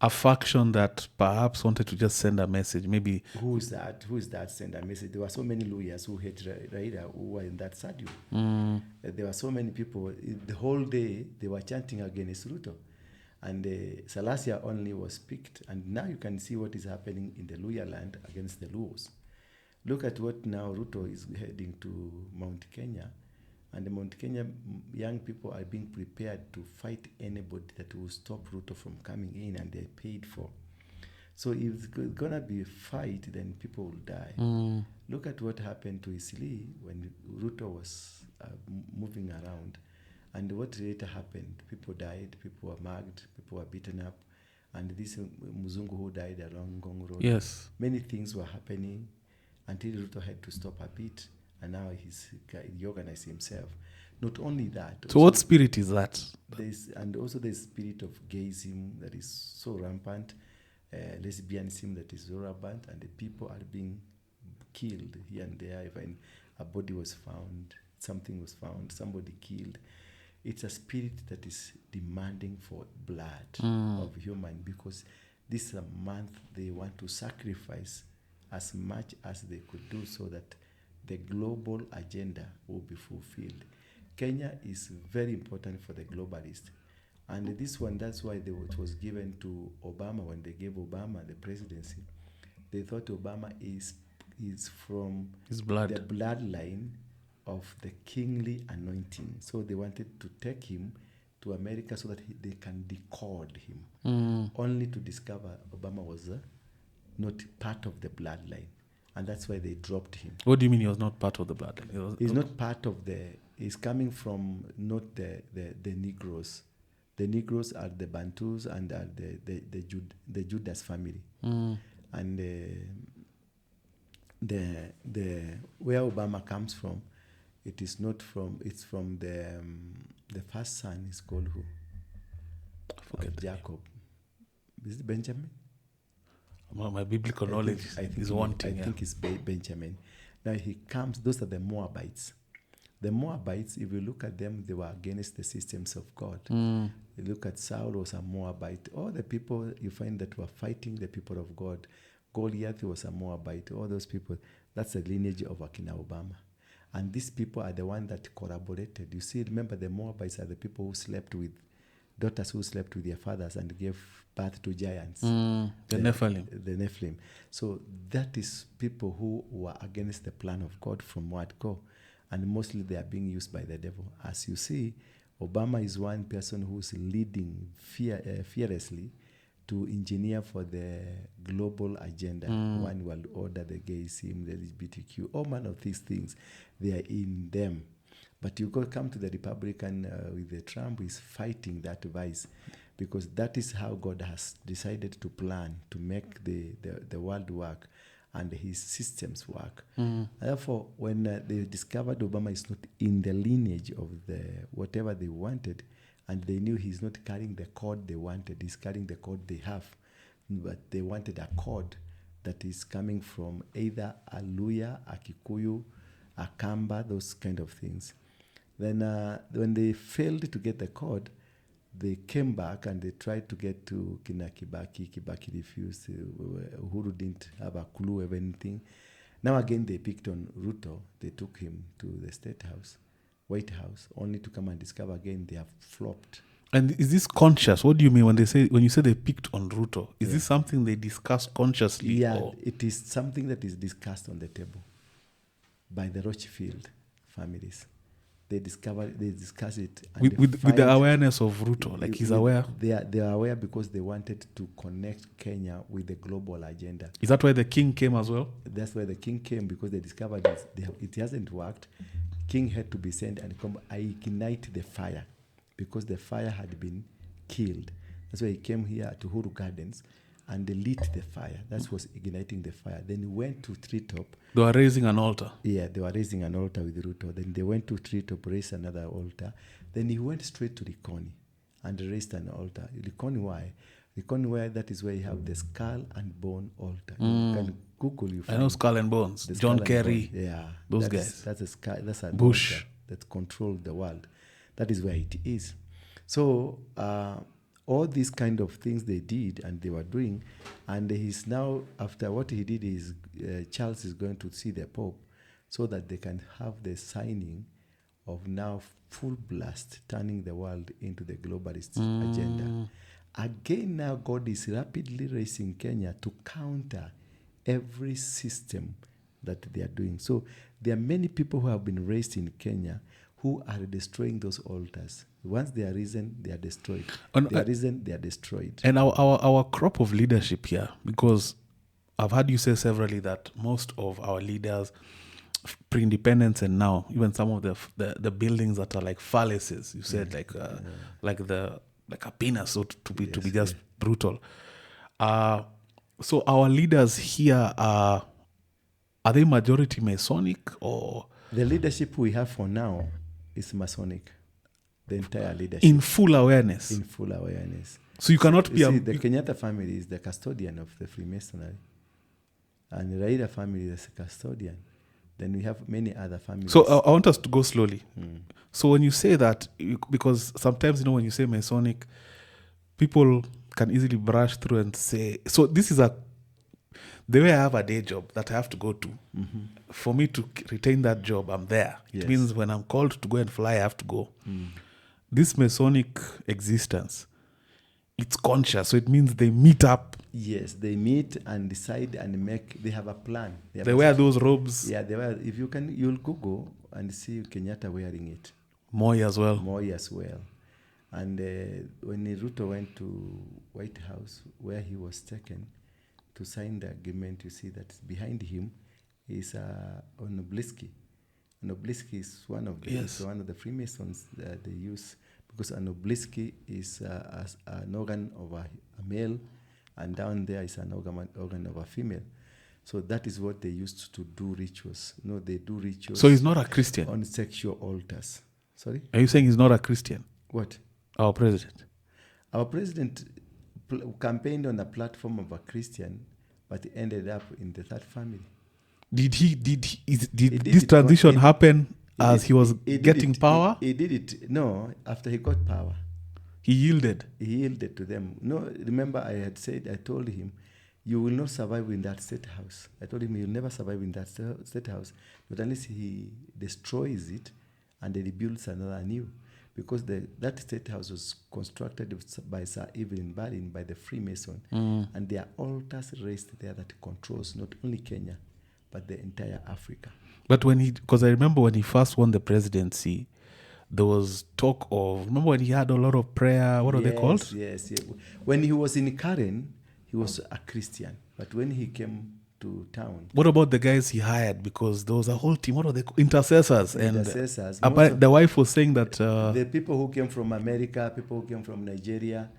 a faction that perhaps wanted to just send a message? Maybe Who is that send a message? There were so many lawyers who hate Raila who were in that stadium. There were so many people. The whole day they were chanting against Ruto. And Salasia only was picked. And now you can see what is happening in the Luya land against the Luos. Look at what now Ruto is heading to Mount Kenya. And the Mount Kenya young people are being prepared to fight anybody that will stop Ruto from coming in, and they're paid for. So if it's going to be a fight, then people will die. Look at what happened to Isili when Ruto was moving around. And what later happened? People died, people were mugged, people were beaten up. And this Muzungu who died along Ngong Road. yes. Many things were happening until Ruto had to stop a bit. And now he organized himself. Not only that. So what spirit is that? And also the spirit of gayism that is so rampant, lesbianism that is so rampant, and the people are being killed here and there. Even a body was found, something was found, somebody killed. It's a spirit that is demanding for blood of human, because this is a month they want to sacrifice as much as they could do so that the global agenda will be fulfilled. Kenya is very important for the globalists. And this one, that's why it was given to Obama. When they gave Obama the presidency, they thought Obama is from His blood. the bloodline of the kingly anointing. So they wanted to take him to America so that they can decode him, only to discover Obama was not part of the bloodline. And that's why they dropped him. What do you mean he was not part of the bloodline? He's not part of he's coming from not the Negroes. The Negroes are the Bantus and are the Judas family. And the where Obama comes from, it is not from, it's from the first son is called who? Forget Jacob. Is it Benjamin? My biblical knowledge is wanting. I think it's Benjamin. Now he comes, those are the Moabites. The Moabites, if you look at them, they were against the systems of God. You look at Saul was a Moabite. All the people you find that were fighting the people of God. Goliath was a Moabite. All those people, that's the lineage of Akina Obama. And these people are the ones that corroborated. You see, remember the Moabites are the people who slept with daughters who slept with their fathers and gave birth to giants. The Nephilim. The Nephilim. So that is people who were against the plan of God from word go. And mostly they are being used by the devil. As you see, Obama is one person who's leading fearlessly to engineer for the global agenda. One world order, the gayism, the LGBTQ, all manner of these things. They are in them. But you come to the Republican with the Trump is fighting that vice, because that is how God has decided to plan to make the world work and his systems work. Therefore, when they discovered Obama is not in the lineage of the whatever they wanted, and they knew he's not carrying the code they wanted, he's carrying the code they have, but they wanted a code that is coming from either a Luya, a Kikuyu, a Kamba, those kind of things. Then when they failed to get the code, they came back and they tried to get to Kina Kibaki. Kibaki refused. Uhuru didn't have a clue of anything. Now again they picked on Ruto. They took him to the State House, White House, only to come and discover again they have flopped. And is this conscious? What do you mean when you say they picked on Ruto? Is this something they discussed consciously? Yeah, or? it is something that is discussed on the table by the Rothschild families. They discuss it. And With the awareness of Ruto, like he's aware? They are aware because they wanted to connect Kenya with the global agenda. Is that why the king came as well? That's why the king came, because they discovered it hasn't worked. King had to be sent and come ignite the fire, because the fire had been killed. That's why he came here to Huru Gardens and they lit the fire. That was igniting the fire. Then he went to Treetop. They were raising an altar. Yeah, they were raising an altar with Ruto. Then they went to Treetop, raised another altar. Then he went straight to Likoni and raised an altar. Likoni, why? Likoni, why? That is where you have the skull and bone altar. You can Google, you find. I know Skull and Bones. John Kerry. Yeah. Those guys. That's a Bush. altar that controlled the world. That is where it is. So, all these kind of things they did and they were doing, and he's now, after what he did is Charles is going to see the Pope so that they can have the signing of now full blast, turning the world into the globalist agenda. Again, now God is rapidly raising Kenya to counter every system that they are doing. So there are many people who have been raised in Kenya who are destroying those altars. Once they are risen, they are destroyed. They are risen, they are destroyed. And our crop of leadership here, because I've heard you say severally that most of our leaders, pre-independence and now, even some of the buildings that are like phalluses, you said like a penis, so to be just brutal. So our leaders here are they majority Masonic or? The leadership we have for now is Masonic. The entire leadership. In full awareness. In full awareness. So you cannot be the Kenyatta family is the custodian of the Freemasonry. And the Raila family is a custodian. Then we have many other families. So I want us to go slowly. So when you say that, because sometimes, when you say Masonic, people can easily brush through and say, so this is the way I have a day job that I have to go to. For me to retain that job, I'm there. It means when I'm called to go and fly, I have to go. This Masonic existence, it's conscious. So it means they meet up. Yes, they meet and decide and they have a plan. They wear those robes. Yeah, they wear. If you can, you'll Google and see Kenyatta wearing it. Moi as well. Moi as well. And when Ruto went to White House, where he was taken to sign the agreement, you see that behind him is Onoblisky. Onoblisky is one of the Freemasons that they use, because Onoblisky is an organ of a male, and down there is an organ of a female. So that is what they used to do rituals. No, they do rituals. So he's not a Christian? On sexual altars. Sorry? Are you saying he's not a Christian? What? Our president? Our president campaigned on a platform of a Christian, but he ended up in the third family. Did this transition happen as he was getting power? He did it. No, after he got power. He yielded. He yielded to them. No, remember I told him, you will not survive in that state house. I told him, you'll never survive in that state house, but unless he destroys it and he rebuilds another new. Because that state house was constructed by Sir Evelyn Baring, by the Freemason, and there are altars raised there that controls not only Kenya, but the entire Africa. But because I remember when he first won the presidency, there was talk of, remember when he had a lot of prayer, what are they called? Yes. When he was in Karen, he was a Christian. But when he came to town. What about the guys he hired? Because there was a whole team, what are they called? Intercessors. Intercessors. And the wife was saying that... the people who came from America, people who came from Nigeria,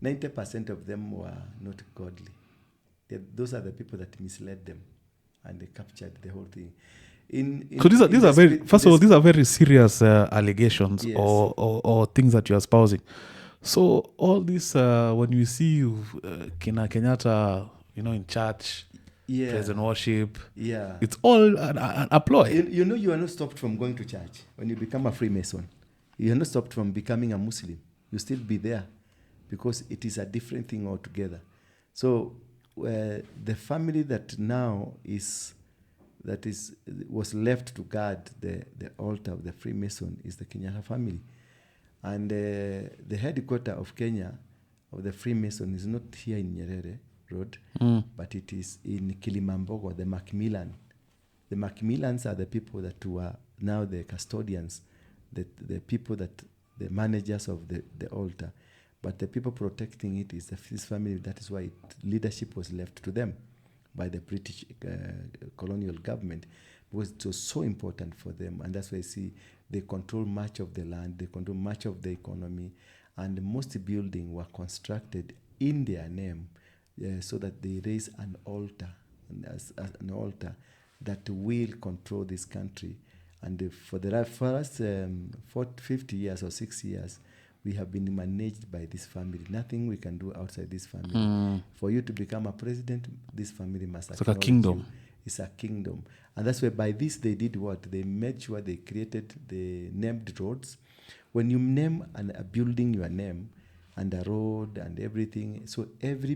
90% of them were not godly. Those are the people that misled them, and they captured the whole thing. So these are very serious allegations, yes, or things that you're espousing. So all this, when you see Kenyatta, in church, praise and worship, it's all a ploy. You are not stopped from going to church when you become a Freemason. You are not stopped from becoming a Muslim. You still be there, because it is a different thing altogether. So the family that now was left to guard the altar of the Freemason is the Kenyatta family. And the headquarters of Kenya, of the Freemason, is not here in Nyerere Road, but it is in Kilimambogo, the Macmillan. The Macmillans are the people that were now the custodians, the people the managers of the altar. But the people protecting it is this family. That is why leadership was left to them by the British colonial government, because it was so important for them. And that's why you see they control much of the land, they control much of the economy, and most buildings were constructed in their name, so that they raise an altar, an altar that will control this country. And for the first 50 years or 6 years, we have been managed by this family. Nothing we can do outside this family. For you to become a president, this family must acknowledge. It's like a kingdom. You. It's a kingdom. And that's why by this they did what? They made sure they created the named roads. When you name a building your name, and a road and everything, so every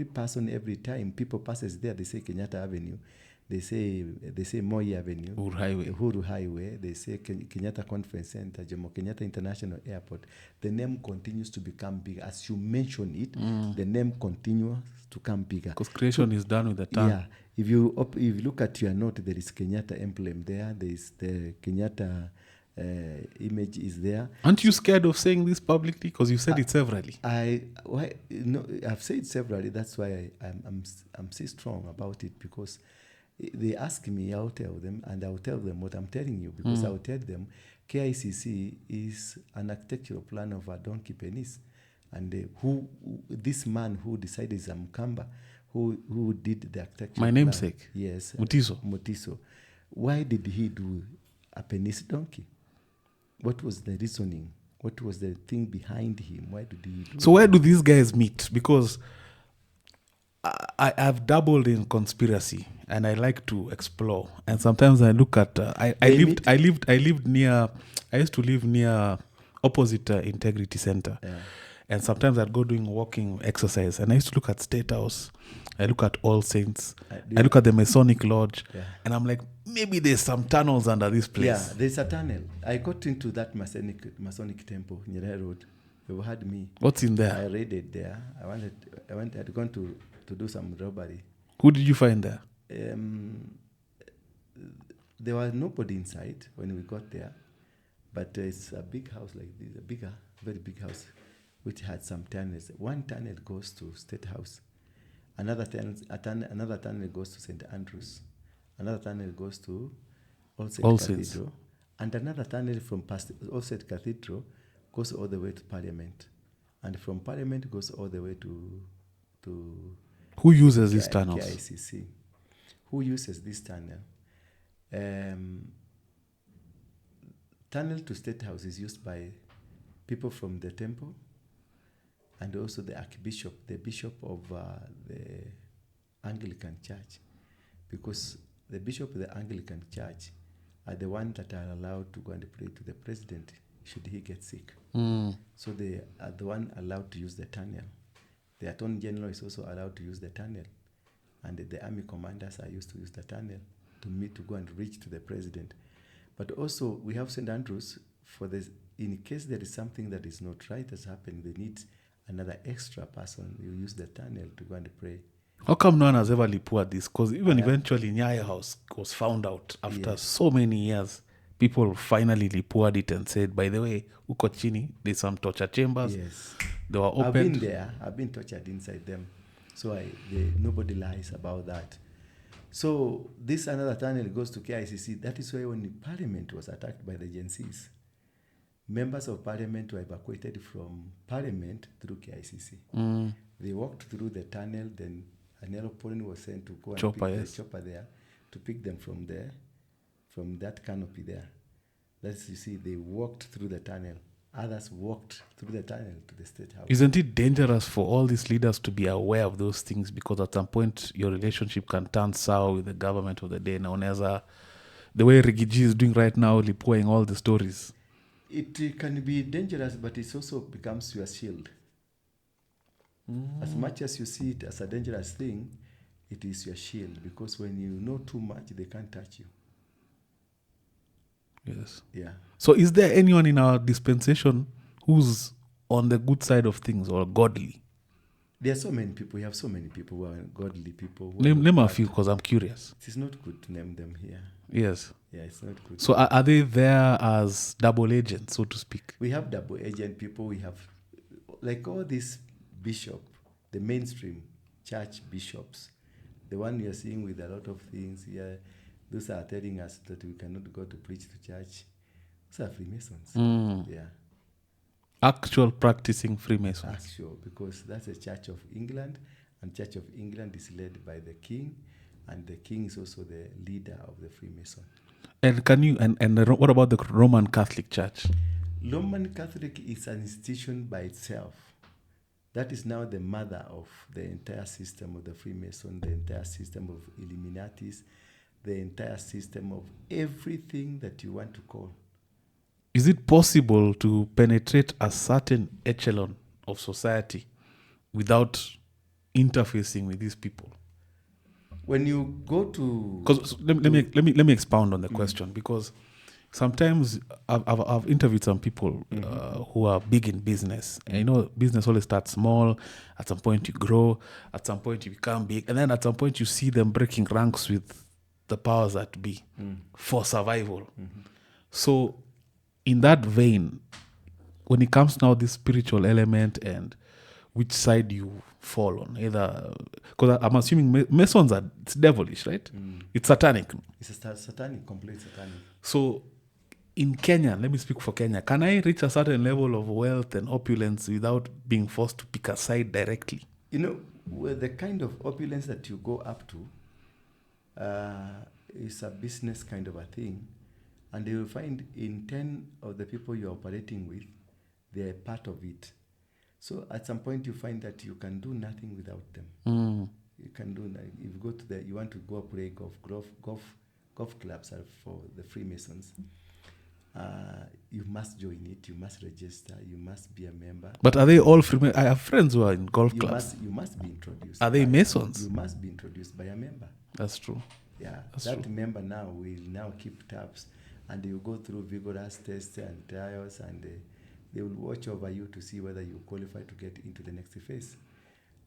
person, every time people passes there, they say Kenyatta Avenue. They say Moi Avenue, Uhuru Highway. They say Kenyatta Conference Center, Jomo Kenyatta International Airport. The name continues to become bigger. As you mention it, the name continues to become bigger. Because creation is done with the tongue. Yeah. If you look at your note, there is Kenyatta emblem there. There is the Kenyatta image is there. Aren't you scared of saying this publicly? Because you said it severally. I've said it severally. That's why I'm so strong about it, because they ask me, I'll tell them, and I'll tell them what I'm telling you, because I'll tell them KICC is an architectural plan of a donkey penis, and this man who decided is a Mkamba, who did the architecture. My namesake. Yes. Mutiso. Why did he do a penis donkey? What was the reasoning? What was the thing behind him? Why did he do So where do these guys meet? Because I've dabbled in conspiracy and I like to explore. And sometimes I look at I used to live near opposite Integrity Center. Yeah. And sometimes I'd go doing walking exercise, and I used to look at State House. I look at All Saints. I look at the Masonic Lodge, and I'm like, maybe there's some tunnels under this place. Yeah, there's a tunnel. I got into that Masonic temple, Nyerere Road. You had me. What's in there? I raided there. I'd gone to do some robbery. Who did you find there? there was nobody inside when we got there, but it's a big house like this, very big house, which had some tunnels. One tunnel goes to State House, another tunnel goes to St. Andrews, another tunnel goes to All Saints Cathedral, and another tunnel from past All Saints Cathedral goes all the way to Parliament, and from Parliament goes all the way to Who uses these tunnels? KICC. Who uses this tunnel? Tunnel to State House is used by people from the temple and also the archbishop, the bishop of the Anglican Church, because the bishop of the Anglican Church are the ones that are allowed to go and pray to the president should he get sick. So they are the one allowed to use the tunnel. The Attorney General is also allowed to use the tunnel, and the army commanders are used to use the tunnel to go and reach to the president. But also we have St. Andrews for this, in case there is something that is not right has happened, they need another extra person. You use the tunnel to go and pray. How come no one has ever reported this? Because even eventually Nyayo House was found out after so many years. People finally reported it and said, by the way, uko chini, there's some torture chambers. Yes. They were opened. I've been there. I've been tortured inside them. So nobody lies about that. So this another tunnel goes to KICC. That is why when the Parliament was attacked by the Gen Zs, members of Parliament were evacuated from Parliament through KICC. They walked through the tunnel, then an aeroplane was sent to go and pick the chopper there, to pick them from there, from that canopy there. That's, you see, they walked through the tunnel. Others walked through the tunnel to the State House. Isn't it dangerous for all these leaders to be aware of those things? Because at some point, your relationship can turn sour with the government of the day. Now, the way Rigiji is doing right now, reporting all the stories. It can be dangerous, but it also becomes your shield. As much as you see it as a dangerous thing, it is your shield, because when you know too much, they can't touch you. Yes. Yeah. So is there anyone in our dispensation who's on the good side of things or godly? There are so many people. We have so many people who are godly people. Name a few, because I'm curious. It is not good to name them here. Yes. Yeah, it's not good. So are they there as double agents, so to speak? We have double agent people. We have, like all these bishop, the mainstream church bishops, the one you're seeing with a lot of things here, those are telling us that we cannot go to preach to church. Those are Freemasons. Yeah. Actual practicing Freemasons. Actual, because that's a Church of England, and Church of England is led by the king, and the king is also the leader of the Freemason. And what about the Roman Catholic Church? Roman Catholic is an institution by itself. That is now the mother of the entire system of the Freemason, the entire system of Illuminatis, the entire system of everything that you want to call. Is it possible to penetrate a certain echelon of society without interfacing with these people? When you go to... Because let me expound on the question, because sometimes I've interviewed some people who are big in business. And you know, business always starts small. At some point you grow. At some point you become big. And then at some point you see them breaking ranks with the powers that be for survival. So in that vein, when it comes now this spiritual element and which side you fall on, either, because I'm assuming Masons it's devilish, right? It's satanic. It's a satanic, complete satanic. So in Kenya, let me speak for Kenya, can I reach a certain level of wealth and opulence without being forced to pick a side directly? You know, the kind of opulence that you go up to is a business kind of a thing. And you will find in 10 of the people you're operating with, they're part of it. So at some point you find that you can do nothing without them. You can do, if you go to you want to go play golf clubs are for the Freemasons. You must join it, you must register, you must be a member. But are they all Freemasons? I have friends who are in golf clubs. You must be introduced. Are they Masons? You must be introduced by a member. That's true. Yeah, That's that true. member now will now keep tabs, and you go through vigorous tests and trials, and they will watch over you to see whether you qualify to get into the next phase.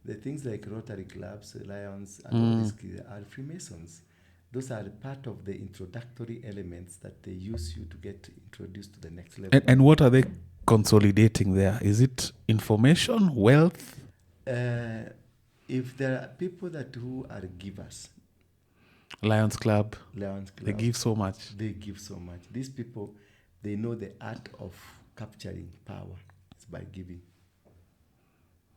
The things like Rotary clubs, Lions, and all these are Freemasons. Those are part of the introductory elements that they use you to get introduced to the next level. And what are they consolidating there? Is it information, wealth? If there are people who are givers, Lions Club, Lions Club, they give so much. They give so much. These people, they know the art of capturing power. It's by giving.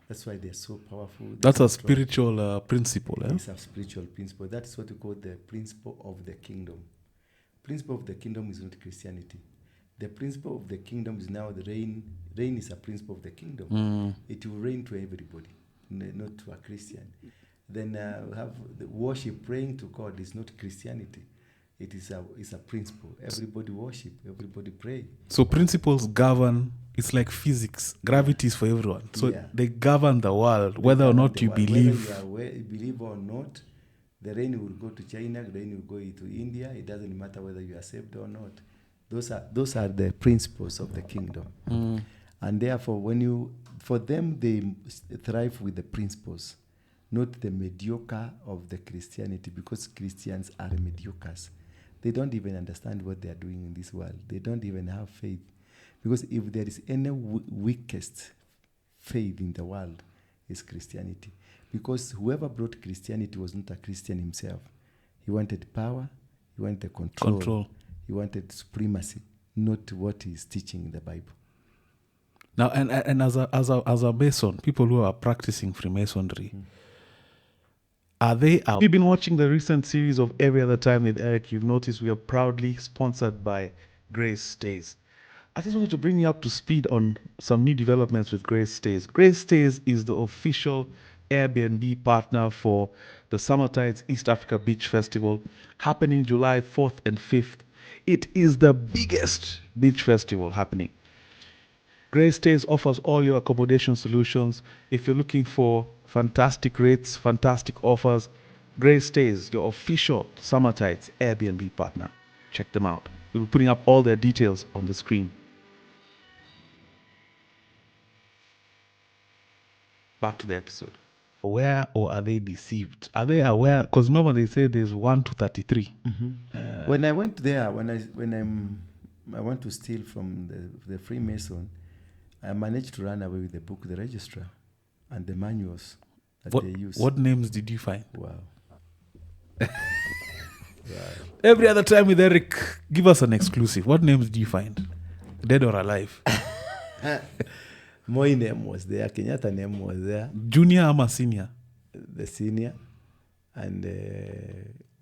That's why they're so powerful. That's a spiritual principle. Eh? It's a spiritual principle. That's what we call the principle of the kingdom. Principle of the kingdom is not Christianity. The principle of the kingdom is now the reign. Reign is a principle of the kingdom. It will reign to everybody, not to a Christian. Then have the worship, praying to God is not Christianity. It is a principle. Everybody worship, everybody pray. So principles govern. It's like physics. Gravity is for everyone. So they govern the world, whether or not you believe. Whether you believe or not, the rain will go to China, the rain will go to India. It doesn't matter whether you are saved or not. Those are the principles of the kingdom. And therefore, for them, they thrive with the principles, not the mediocre of the Christianity, because Christians are mediocres. They don't even understand what they are doing in this world. They don't even have faith. Because if there is any weakest faith in the world, it's Christianity. Because whoever brought Christianity was not a Christian himself. He wanted power, he wanted control. He wanted supremacy, not what he's teaching in the Bible. Now, and as a Mason, people who are practicing Freemasonry, are they out? If you've been watching the recent series of Every Other Time with Eric, you've noticed we are proudly sponsored by Grace Stays. I just wanted to bring you up to speed on some new developments with Grace Stays. Grace Stays is the official Airbnb partner for the Summertides East Africa Beach Festival, happening July 4th and 5th. It is the biggest beach festival happening. Grace Stays offers all your accommodation solutions. If you're looking for fantastic rates, fantastic offers, Grace Stays, your official Summertides Airbnb partner. Check them out. We'll be putting up all their details on the screen. Back to the episode. Aware or are they deceived? Are they aware? Because normally they say there's 1 to 33. When I went there, I went to steal from the Freemason, I managed to run away with the book, the registrar, and the manuals that they use. What names did you find? Wow. Every Other Time with Eric, give us an exclusive. What names did you find? Dead or alive? Moi name was there, Kenyatta name was there. Junior ama senior? The senior. And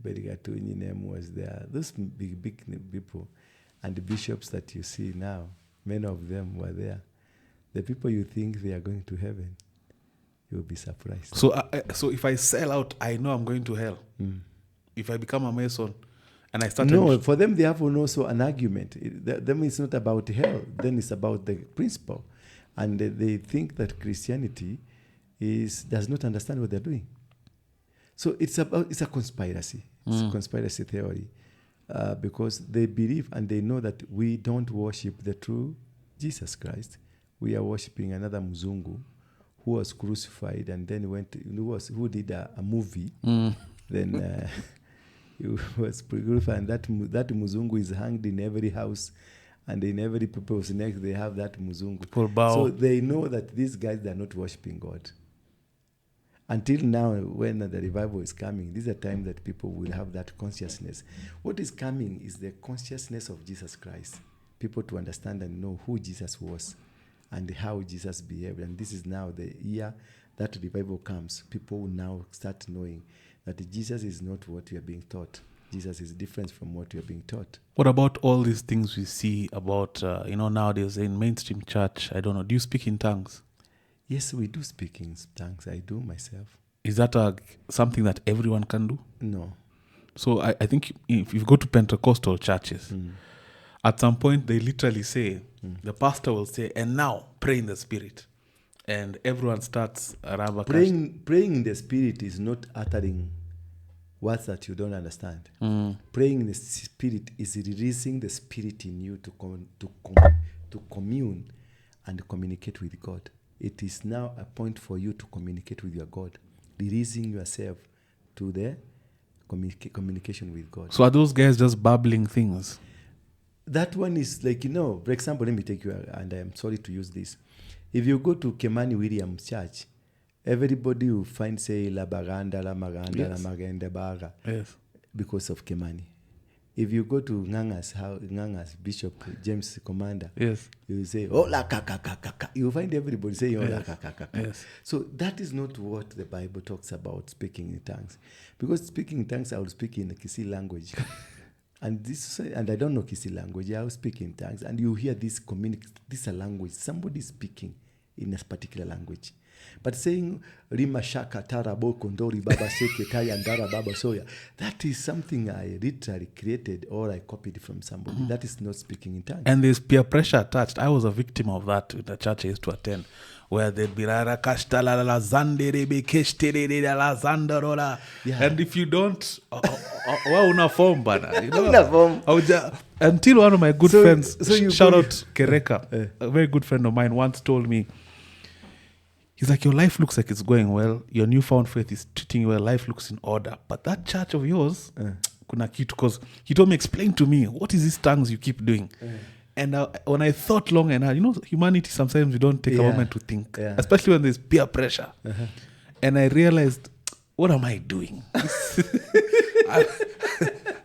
Berigatunyi name was there. Those big people. And the bishops that you see now, many of them were there. The people you think they are going to heaven, you'll be surprised. So if I sell out, I know I'm going to hell. If I become a Mason and I start... No, for them they have also an argument. Them it's not about hell. Then it's about the principle. And they think that Christianity does not understand what they're doing. So it's a conspiracy. It's a conspiracy theory. Because they believe and they know that we don't worship the true Jesus Christ. We are worshiping another Muzungu who was crucified and then who did a movie. Then he was crucified, and that Muzungu is hanged in every house, and in every people's neck they have that Muzungu. So they know that these guys, they are not worshiping God. Until now, when the revival is coming, this is a time that people will have that consciousness. What is coming is the consciousness of Jesus Christ. People to understand and know who Jesus was and how Jesus behaved. And this is now the year that revival comes. People will now start knowing that Jesus is not what we are being taught. Jesus is different from what we are being taught. What about all these things we see about, nowadays in mainstream church? I don't know. Do you speak in tongues? Yes, we do speak in tongues. I do myself. Is that something that everyone can do? No. So I think if you go to Pentecostal churches, at some point they literally say, the pastor will say, and now pray in the Spirit. And everyone starts praying in the Spirit is not uttering words that you don't understand. Praying in the Spirit is releasing the Spirit in you to commune and communicate with God. It is now a point for you to communicate with your God, releasing yourself to the communication with God. So are those guys just babbling things? That one is like, for example, let me take you, and I'm sorry to use this. If you go to Kemani Williams Church, everybody will find, say, La Baganda, La Maganda, Yes. La Maganda Baga, Yes. because of Kemani. If you go to Nganga's Bishop James Commander, Yes. you will say, oh, la ka ka ka ka ka. You find everybody saying, oh, la ka ka ka ka. Yes. So that is not what the Bible talks about, speaking in tongues. Because speaking in tongues, I will speak in the Kisi language. And I don't know Kisi language. I will speak in tongues. And you hear this this language. Somebody speaking in a particular language. But saying Rima Shaka Tarabo Kondori Baba Seke Taya Ndara Baba Soya, that is something I literally created or I copied from somebody. That is not speaking in tongues. And there's peer pressure attached. I was a victim of that in the church I used to attend, where they'd be rara kashta la la zanderebe keshterere la zandarola. And if you don't, una form bana. Una form. Until one of my good friends, you shout go- out Kereka, a very good friend of mine, once told me, he's like, your life looks like it's going well. Your newfound faith is treating you well. Life looks in order. But that church of yours, kuna kitu, because he told me, explain to me, what is these tongues you keep doing? And when I thought long and hard, humanity, sometimes we don't take a Yeah. moment to think, Yeah. especially when there's peer pressure. And I realized, what am I doing?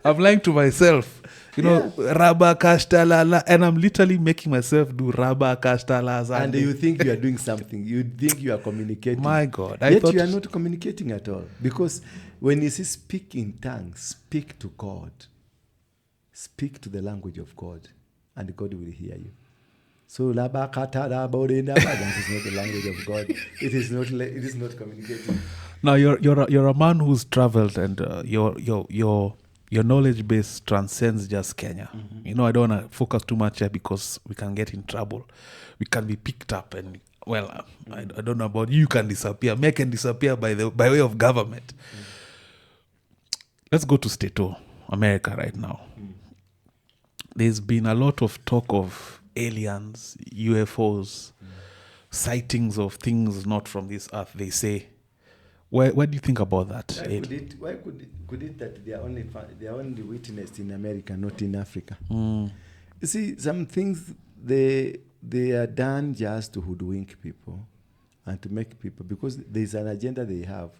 I'm lying to myself. Rabba kashtalala, and I'm literally making myself do rabba kashtala. And you think you are doing something. You think you are communicating. My God. Yet you are not communicating at all. Because when you say speak in tongues, speak to God. Speak to the language of God. And God will hear you. So that is not the language of God. It is not communicating. Now you're a man who's traveled, and your knowledge base transcends just Kenya. I don't want to focus too much here because we can get in trouble. We can be picked up, and I don't know about you. Can disappear. Me can disappear by way of government. Let's go to Stato, America right now. There's been a lot of talk of aliens, UFOs, sightings of things not from this earth, they say. Where do you think about that? Why could it that they are only witnessed in America, not in Africa? You see, some things they are done just to hoodwink people and to make people, because there's an agenda they have.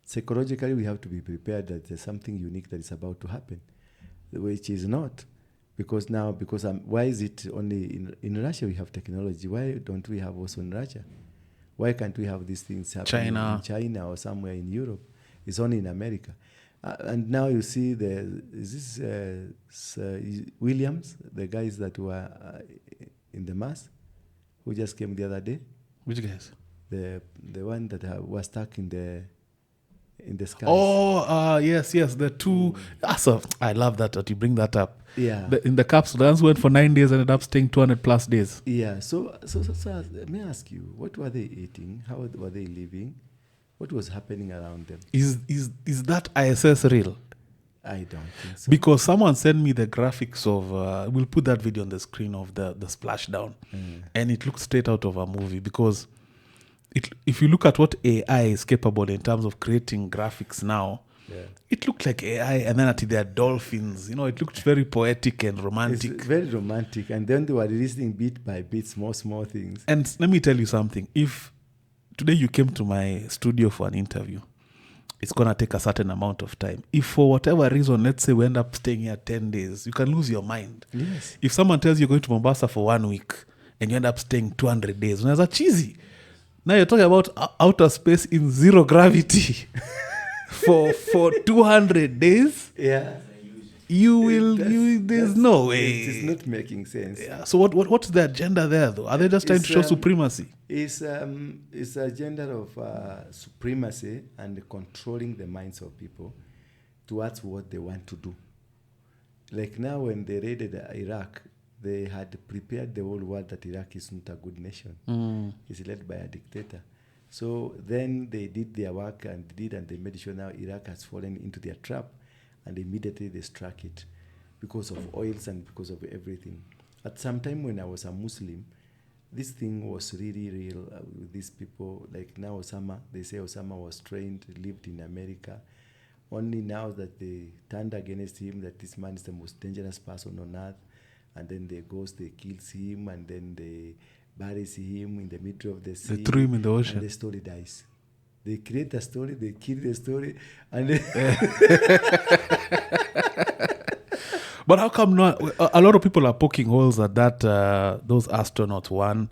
Psychologically, we have to be prepared that there's something unique that is about to happen, which is not. Because why is it only in Russia we have technology? Why don't we have also in Russia? Why can't we have these things happening in China or somewhere in Europe? It's only in America. And now you see Williams, the guys that were in the mass, who just came the other day. Which guys? The one that was stuck in the skies. Oh, yes. The two. So I love that you bring that up. Yeah. In the capsule, the ones went for 9 days, ended up staying 200 plus days. Yeah. So may I ask you, what were they eating? How were they living? What was happening around them? Is that ISS real? I don't think so. Because someone sent me the graphics of, we'll put that video on the screen of the splashdown, and it looks straight out of a movie. Because if you look at what AI is capable in terms of creating graphics now, it looked like AI, and then until there are dolphins, it looked very poetic and romantic. It's very romantic, and then they were releasing bit by bit, small things. And let me tell you something. If today you came to my studio for an interview, it's going to take a certain amount of time. If for whatever reason, let's say we end up staying here 10 days, you can lose your mind. Yes. If someone tells you you're going to Mombasa for 1 week and you end up staying 200 days, that's a cheesy. Now you're talking about outer space in zero gravity for 200 days. Yeah. There's no way. It's not making sense. Yeah. So what's the agenda there, though? Are they just trying to show supremacy? It's an agenda of supremacy and controlling the minds of people towards what they want to do. Like now when they raided Iraq, they had prepared the whole world that Iraq is not a good nation. It's led by a dictator. So then they did their work and they made sure now Iraq has fallen into their trap, and immediately they struck it because of oils and because of everything. At some time when I was a Muslim, this thing was really real with these people. Like now Osama, they say Osama was trained, lived in America, Only now that they turned against him, that this man is the most dangerous person on earth, and then they goes, they kills him, and then they buries him in the middle of the sea. They threw him in the ocean. And the story dies. They create the story, they kill the story, and But how come not? A lot of people are poking holes at that. Those astronauts. One,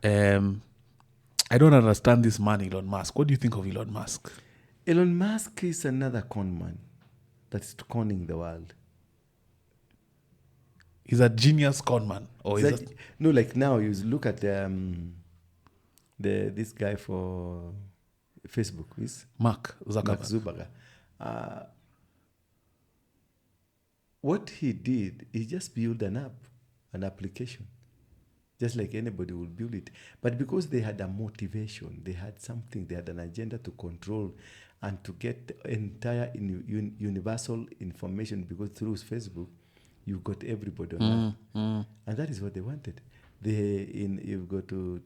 I don't understand this man, Elon Musk. What do you think of Elon Musk? Elon Musk is another con man that's conning the world. He's a genius con man, or is it? No, like now you look at this guy for Facebook, is Mark Mark Zuckerberg. Zuckerberg. What he did, he just built an app, an application, just like anybody would build it. But because they had a motivation, they had something, they had an agenda to control and to get entire universal information, because through Facebook, you got everybody on that. And that is what they wanted. You go to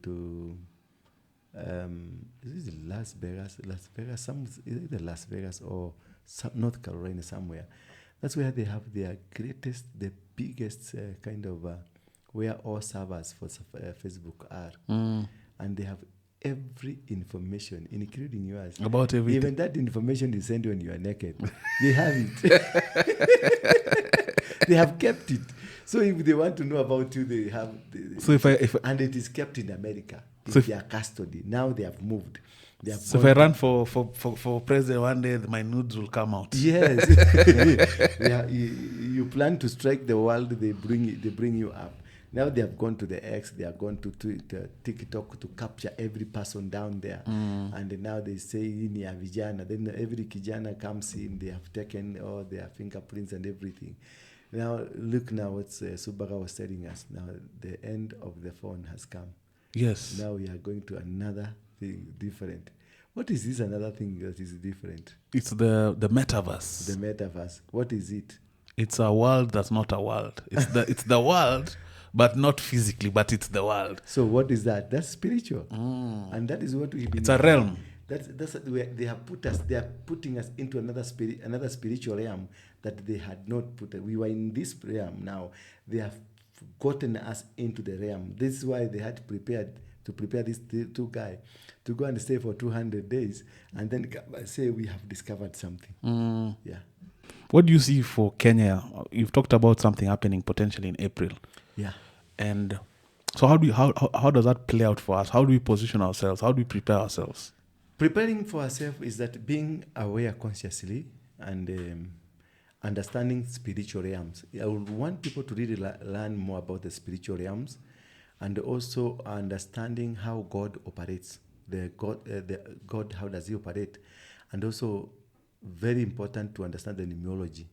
this is Las Vegas, either Las Vegas or North Carolina somewhere. That's where they have their greatest, the biggest where all servers for Facebook are. And they have every information, including yours. About everything. Even that information you send when you are naked. They have it. They have kept it. So if they want to know about you, they have... and it is kept in America. It's their custody. Now they have moved. So if I run for president one day, my nudes will come out. Yes. You plan to strike the world, they bring you up. Now they have gone to the X, they are going to Twitter, TikTok to capture every person down there. And now they say, ni ya vijana. Then every kijana comes in, they have taken all their fingerprints and everything. Now, look now what Subaga was telling us. Now, the end of the phone has come. Yes. Now we are going to another thing different. What is this another thing that is different? It's the metaverse. The metaverse. What is it? It's a world that's not a world. It's the world, but not physically, but it's the world. So what is that? That's spiritual. And that is what we've been... It's a realm. That's where they have put us. They are putting us into another spiritual realm that they had not put. We were in this realm now. They have gotten us into the realm. This is why they had to prepare these two guys to go and stay for 200 days and then say we have discovered something. Yeah. What do you see for Kenya? You've talked about something happening potentially in April. Yeah. And so how does that play out for us? How do we position ourselves? How do we prepare ourselves? Preparing for ourselves is that being aware consciously and understanding spiritual realms. I would want people to really learn more about the spiritual realms and also understanding how God operates. The God, how does he operate? And also, very important to understand the numerology.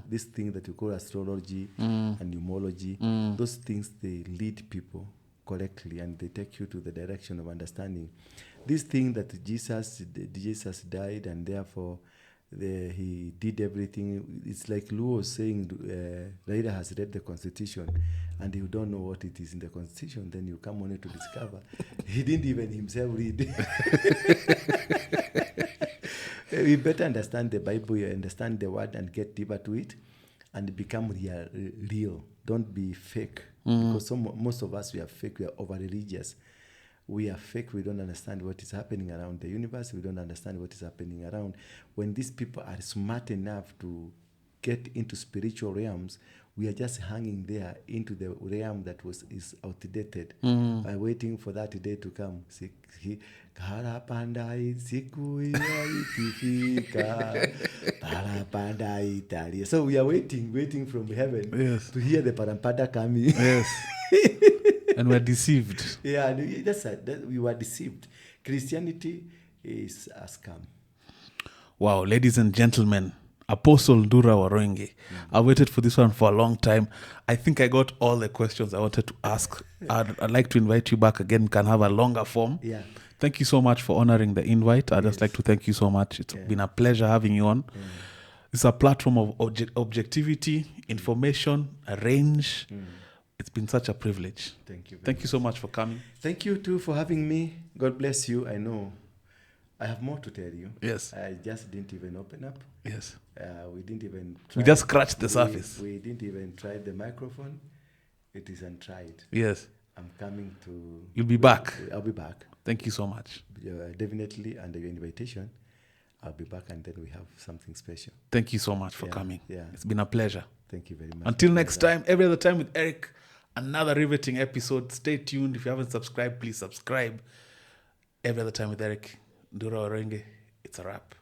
This thing that you call astrology and numerology, those things, they lead people correctly and they take you to the direction of understanding. This thing that Jesus died and therefore he did everything. It's like Lou was saying, Raida has read the Constitution and you don't know what it is in the Constitution, then you come only to discover he didn't even himself read. We better understand the Bible, you understand the word and get deeper to it and become real. Don't be fake. Because most of us, we are fake, we are over-religious. We are fake, we don't understand what is happening around the universe, we don't understand what is happening around. When these people are smart enough to get into spiritual realms, we are just hanging there into the realm that is outdated, waiting for that day to come. So we are waiting from heaven to hear the Parampanda coming. Yes. And we're deceived. Yeah, we were deceived. Christianity is a scam. Wow, ladies and gentlemen, Apostle Ndura Waruinge. I waited for this one for a long time. I think I got all the questions I wanted to ask. I'd like to invite you back again. We can have a longer form. Yeah. Thank you so much for honoring the invite. I'd just like to thank you so much. It's been a pleasure having you on. It's a platform of objectivity, information, a range. It's been such a privilege. Thank you. Thank you so much for coming. Thank you too for having me. God bless you. I know I have more to tell you. Yes. I just didn't even open up. Yes. We didn't even We try. just scratched the surface. We didn't even try the microphone. It is untried. Yes. I'm coming to... You'll be back. I'll be back. Thank you so much. Definitely, under your invitation, I'll be back, and then we have something special. Thank you so much for Yeah, coming. yeah. It's been a pleasure. Thank you very much. Until next time, every other time with Eric, another riveting episode. Stay tuned. If you haven't subscribed, please subscribe. Every other time with Eric, Ndura Waruinge, it's a wrap.